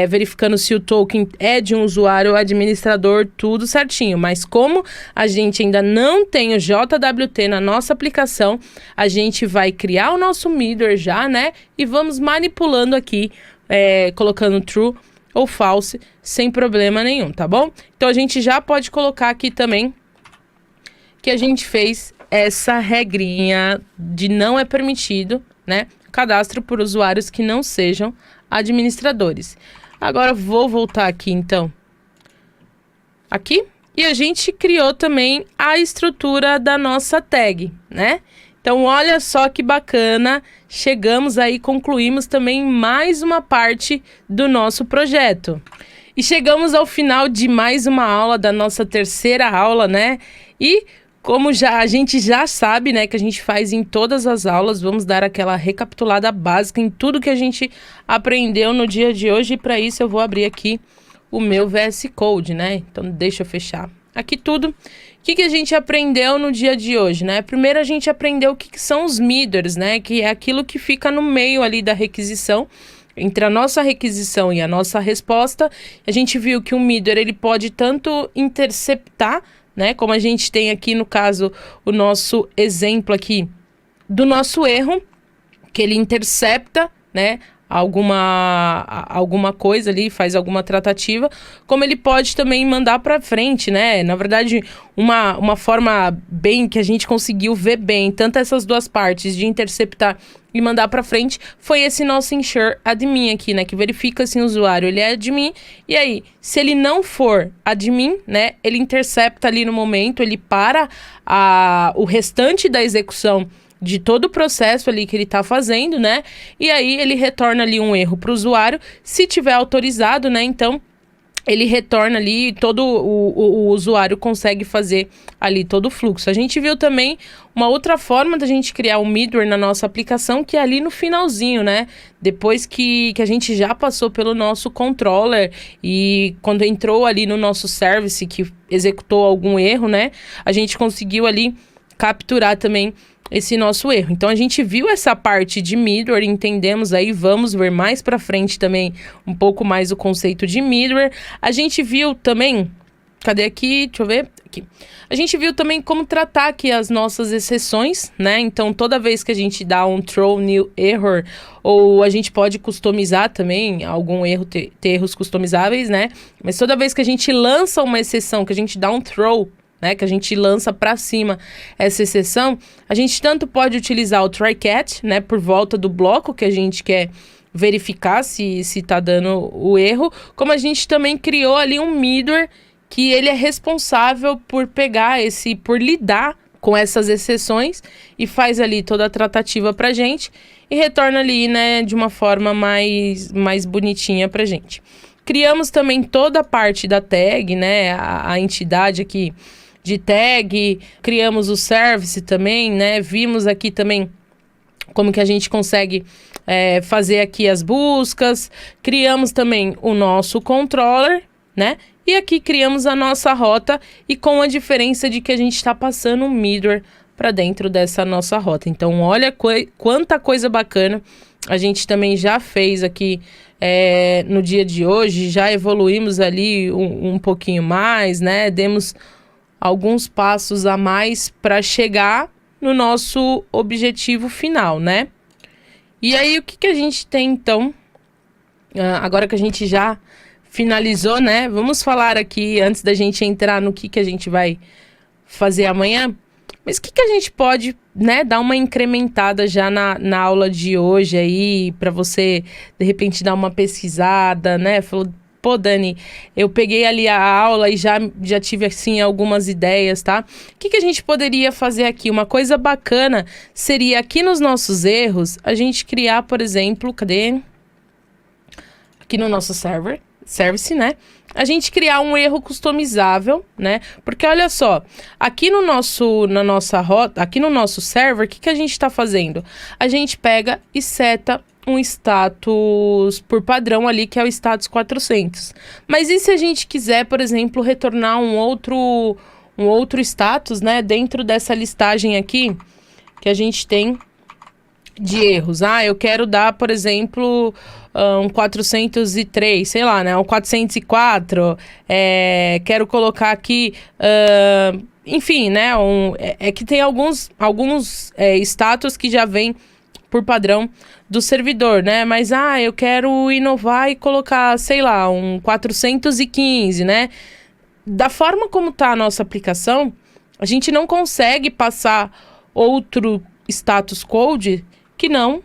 A: verificando se o token é de um usuário ou administrador, tudo certinho. Mas como a gente ainda não tem o JWT na nossa aplicação, a gente vai criar o nosso middleware já, né? E vamos manipulando aqui, colocando true ou false, sem problema nenhum, tá bom? Então, a gente já pode colocar aqui também que a gente fez essa regrinha de não é permitido, né, cadastro por usuários que não sejam administradores. Agora, vou voltar aqui, então, aqui, e a gente criou também a estrutura da nossa tag, né? Então, olha só que bacana, chegamos aí, concluímos também mais uma parte do nosso projeto. E chegamos ao final de mais uma aula, da nossa terceira aula, né? E como a gente já sabe, né, que a gente faz em todas as aulas, vamos dar aquela recapitulada básica em tudo que a gente aprendeu no dia de hoje. E para isso eu vou abrir aqui o meu VS Code, né? Então deixa eu fechar aqui tudo. O que a gente aprendeu no dia de hoje, né? Primeiro a gente aprendeu o que são os middlers, né? Que é aquilo que fica no meio ali da requisição. Entre a nossa requisição e a nossa resposta, a gente viu que o middleware ele pode tanto interceptar, né, como a gente tem aqui no caso o nosso exemplo aqui do nosso erro, que ele intercepta, né, alguma coisa ali, faz alguma tratativa, como ele pode também mandar para frente, né? Na verdade, uma forma bem que a gente conseguiu ver bem, tanto essas duas partes de interceptar e mandar para frente, foi esse nosso ensure admin aqui, né? Que verifica se o usuário ele é admin, e aí, se ele não for admin, né? Ele intercepta ali no momento, ele para o restante da execução de todo o processo ali que ele está fazendo, né? E aí ele retorna ali um erro para o usuário, se tiver autorizado, né? Então, ele retorna ali, todo o usuário consegue fazer ali todo o fluxo. A gente viu também uma outra forma da gente criar um middleware na nossa aplicação, que é ali no finalzinho, né? Depois que a gente já passou pelo nosso controller e quando entrou ali no nosso service que executou algum erro, né? A gente conseguiu ali capturar também esse nosso erro. Então, a gente viu essa parte de middleware, entendemos aí, vamos ver mais pra frente também um pouco mais o conceito de middleware. A gente viu também, cadê aqui? Deixa eu ver, aqui. A gente viu também como tratar aqui as nossas exceções, né? Então, toda vez que a gente dá um throw new error, ou a gente pode customizar também algum erro, ter erros customizáveis, né? Mas toda vez que a gente lança uma exceção, que a gente dá um throw, né, que a gente lança para cima essa exceção, a gente tanto pode utilizar o try catch, né, por volta do bloco que a gente quer verificar se tá dando o erro, como a gente também criou ali um middleware que ele é responsável por por lidar com essas exceções e faz ali toda a tratativa pra gente e retorna ali, né, de uma forma mais bonitinha pra gente. Criamos também toda a parte da tag, né, a entidade aqui de tag, criamos o service também, né? Vimos aqui também como que a gente consegue fazer aqui as buscas. Criamos também o nosso controller, né? E aqui criamos a nossa rota e com a diferença de que a gente está passando um middleware para dentro dessa nossa rota. Então, olha quanta coisa bacana a gente também já fez aqui no dia de hoje, já evoluímos ali um pouquinho mais, né? Demos alguns passos a mais para chegar no nosso objetivo final, né? E aí, o que a gente tem, então, agora que a gente já finalizou, né? Vamos falar aqui, antes da gente entrar no que a gente vai fazer amanhã, mas o que a gente pode, né, dar uma incrementada já na aula de hoje aí, para você, de repente, dar uma pesquisada, né? Falou, pô, Dani, eu peguei ali a aula e já tive, assim, algumas ideias, tá? O que a gente poderia fazer aqui? Uma coisa bacana seria, aqui nos nossos erros, a gente criar, por exemplo, cadê? Aqui no nosso service, né? A gente criar um erro customizável, né? Porque olha só, aqui no nosso, aqui no nosso server, o que a gente está fazendo? A gente pega e seta um status por padrão ali, que é o status 400. Mas e se a gente quiser, por exemplo, retornar um outro status, né? Dentro dessa listagem aqui, que a gente tem de erros. Eu quero dar, por exemplo, um 403, sei lá, né? Um 404. Quero colocar aqui, enfim, né? Que tem alguns status que já vem por padrão do servidor, né? Mas, eu quero inovar e colocar, sei lá, um 415, né? Da forma como tá a nossa aplicação, a gente não consegue passar outro status code que não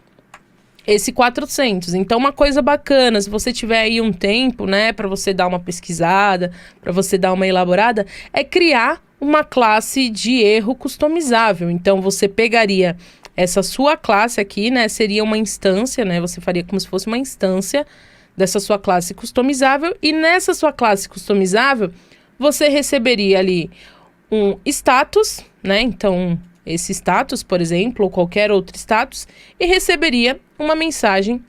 A: esse 400. Então, uma coisa bacana, se você tiver aí um tempo, né, para você dar uma pesquisada, para você dar uma elaborada, é criar uma classe de erro customizável. Então, você pegaria essa sua classe aqui, né, seria uma instância, né, você faria como se fosse uma instância dessa sua classe customizável, e nessa sua classe customizável, você receberia ali um status, né, então esse status, por exemplo, ou qualquer outro status, e receberia uma mensagem,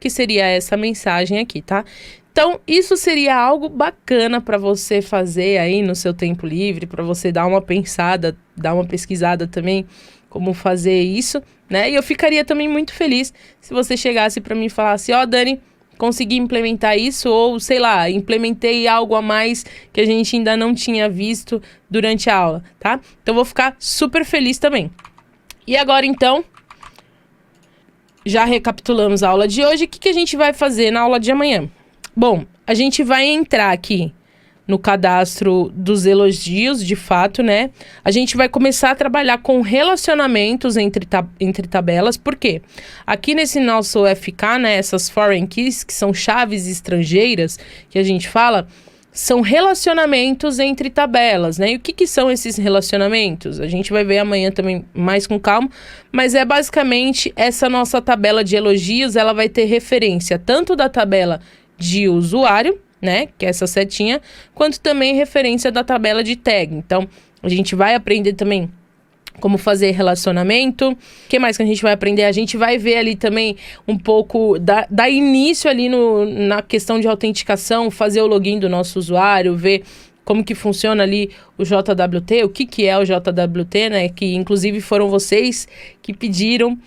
A: que seria essa mensagem aqui, tá? Então, isso seria algo bacana para você fazer aí no seu tempo livre, para você dar uma pensada, dar uma pesquisada também, como fazer isso, né? E eu ficaria também muito feliz se você chegasse para mim e falasse, Dani, consegui implementar isso, ou, sei lá, implementei algo a mais que a gente ainda não tinha visto durante a aula, tá? Então, vou ficar super feliz também. E agora, então, já recapitulamos a aula de hoje. O que a gente vai fazer na aula de amanhã? Bom, a gente vai entrar aqui no cadastro dos elogios, de fato, né? A gente vai começar a trabalhar com relacionamentos entre tabelas. Por quê? Aqui nesse nosso FK, né? Essas foreign keys, que são chaves estrangeiras, que a gente fala, são relacionamentos entre tabelas, né? E o que são esses relacionamentos? A gente vai ver amanhã também mais com calma, mas é basicamente essa nossa tabela de elogios, ela vai ter referência tanto da tabela de usuário, né, que é essa setinha, quanto também referência da tabela de tag. Então, a gente vai aprender também como fazer relacionamento. O que mais que a gente vai aprender? A gente vai ver ali também um pouco, dar início ali na questão de autenticação, fazer o login do nosso usuário, ver como que funciona ali o JWT, o que é o JWT, né, que inclusive foram vocês que pediram,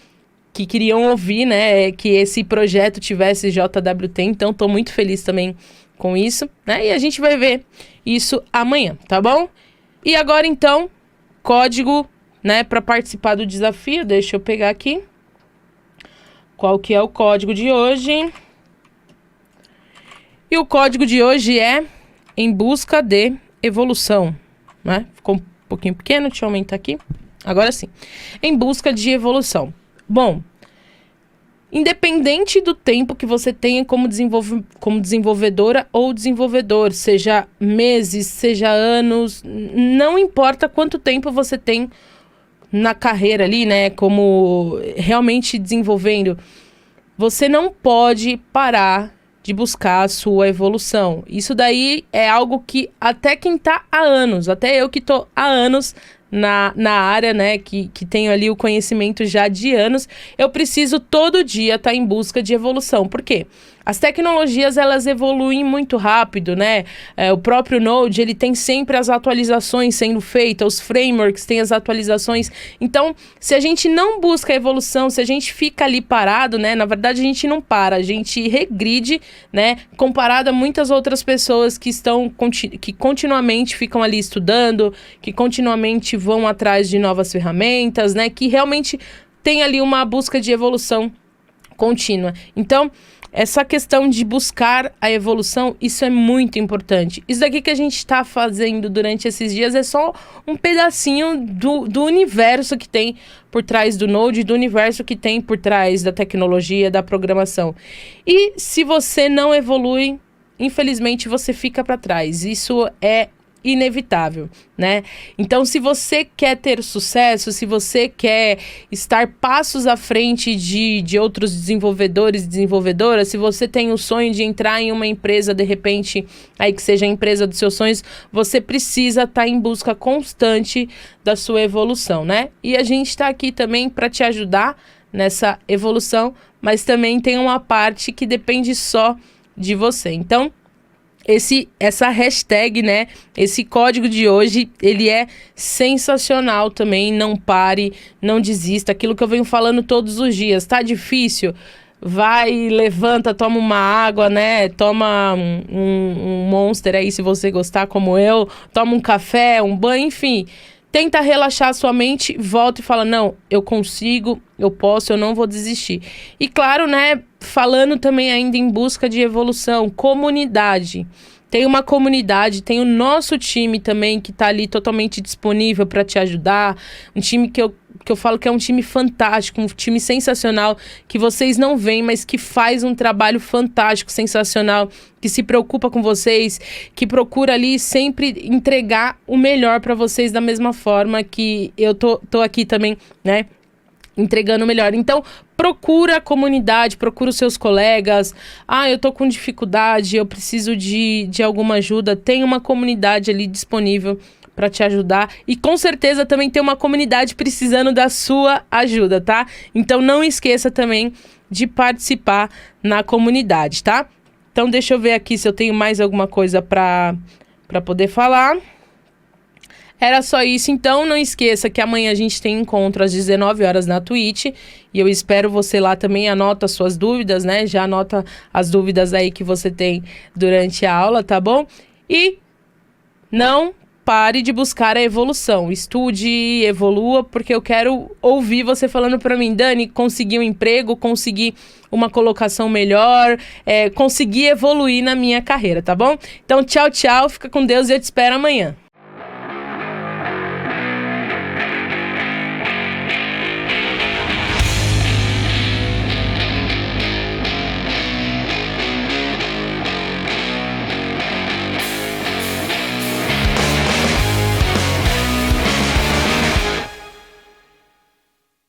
A: que queriam ouvir, né, que esse projeto tivesse JWT, então estou muito feliz também com isso, né? E a gente vai ver isso amanhã, tá bom? E agora, então, código, né, para participar do desafio. Deixa eu pegar aqui. Qual que é o código de hoje? E o código de hoje é em busca de evolução, né? Ficou um pouquinho pequeno, deixa eu aumentar aqui. Agora sim. Em busca de evolução. Bom, independente do tempo que você tenha como desenvolvedora ou desenvolvedor, seja meses, seja anos, não importa quanto tempo você tem na carreira ali, né, como realmente desenvolvendo, você não pode parar de buscar a sua evolução. Isso daí é algo que até quem tá há anos, até eu que tô há anos na área, né, que tenho ali o conhecimento já de anos, eu preciso todo dia estar em busca de evolução. Por quê? as tecnologias, elas evoluem muito rápido, né? O próprio Node, ele tem sempre as atualizações sendo feitas, os frameworks têm as atualizações. Então, se a gente não busca a evolução, se a gente fica ali parado, né? Na verdade, a gente não para, a gente regride, né? Comparado a muitas outras pessoas que continuamente ficam ali estudando, que continuamente vão atrás de novas ferramentas, né? Que realmente tem ali uma busca de evolução contínua. Então, essa questão de buscar a evolução, isso é muito importante. Isso daqui que a gente está fazendo durante esses dias é só um pedacinho do universo que tem por trás do Node, do universo que tem por trás da tecnologia, da programação. E se você não evolui, infelizmente você fica para trás. Isso é inevitável, né? Então, se você quer ter sucesso, se você quer estar passos à frente de outros desenvolvedores e desenvolvedoras, se você tem o sonho de entrar em uma empresa, de repente, aí que seja a empresa dos seus sonhos, você precisa estar em busca constante da sua evolução, né? E a gente está aqui também para te ajudar nessa evolução, mas também tem uma parte que depende só de você. Então, essa hashtag, né, esse código de hoje, ele é sensacional também. Não pare, não desista. Aquilo que eu venho falando todos os dias. Tá difícil? Vai, levanta, toma uma água, né? Toma um Monster aí, se você gostar, como eu. Toma um café, um banho, enfim. Tenta relaxar a sua mente, volta e fala, não, eu consigo, eu posso, eu não vou desistir. E claro, né, falando também ainda em busca de evolução, comunidade. Tem uma comunidade, tem o nosso time também que tá ali totalmente disponível para te ajudar. Um time que eu falo que é um time fantástico, um time sensacional, que vocês não veem, mas que faz um trabalho fantástico, sensacional, que se preocupa com vocês, que procura ali sempre entregar o melhor para vocês da mesma forma que eu tô aqui também, né? Entregando o melhor. Então, procura a comunidade, procura os seus colegas. Ah, eu tô com dificuldade, eu preciso de alguma ajuda. Tem uma comunidade ali disponível para te ajudar. E com certeza também tem uma comunidade precisando da sua ajuda, tá? Então, não esqueça também de participar na comunidade, tá? Então, deixa eu ver aqui se eu tenho mais alguma coisa para poder falar. Era só isso, então não esqueça que amanhã a gente tem encontro às 19 horas na Twitch e eu espero você lá também. Anota as suas dúvidas, né? Já anota as dúvidas aí que você tem durante a aula, tá bom? E não pare de buscar a evolução. Estude, evolua, porque eu quero ouvir você falando pra mim, Dani, consegui um emprego, consegui uma colocação melhor, consegui evoluir na minha carreira, tá bom? Então, tchau, tchau, fica com Deus e eu te espero amanhã.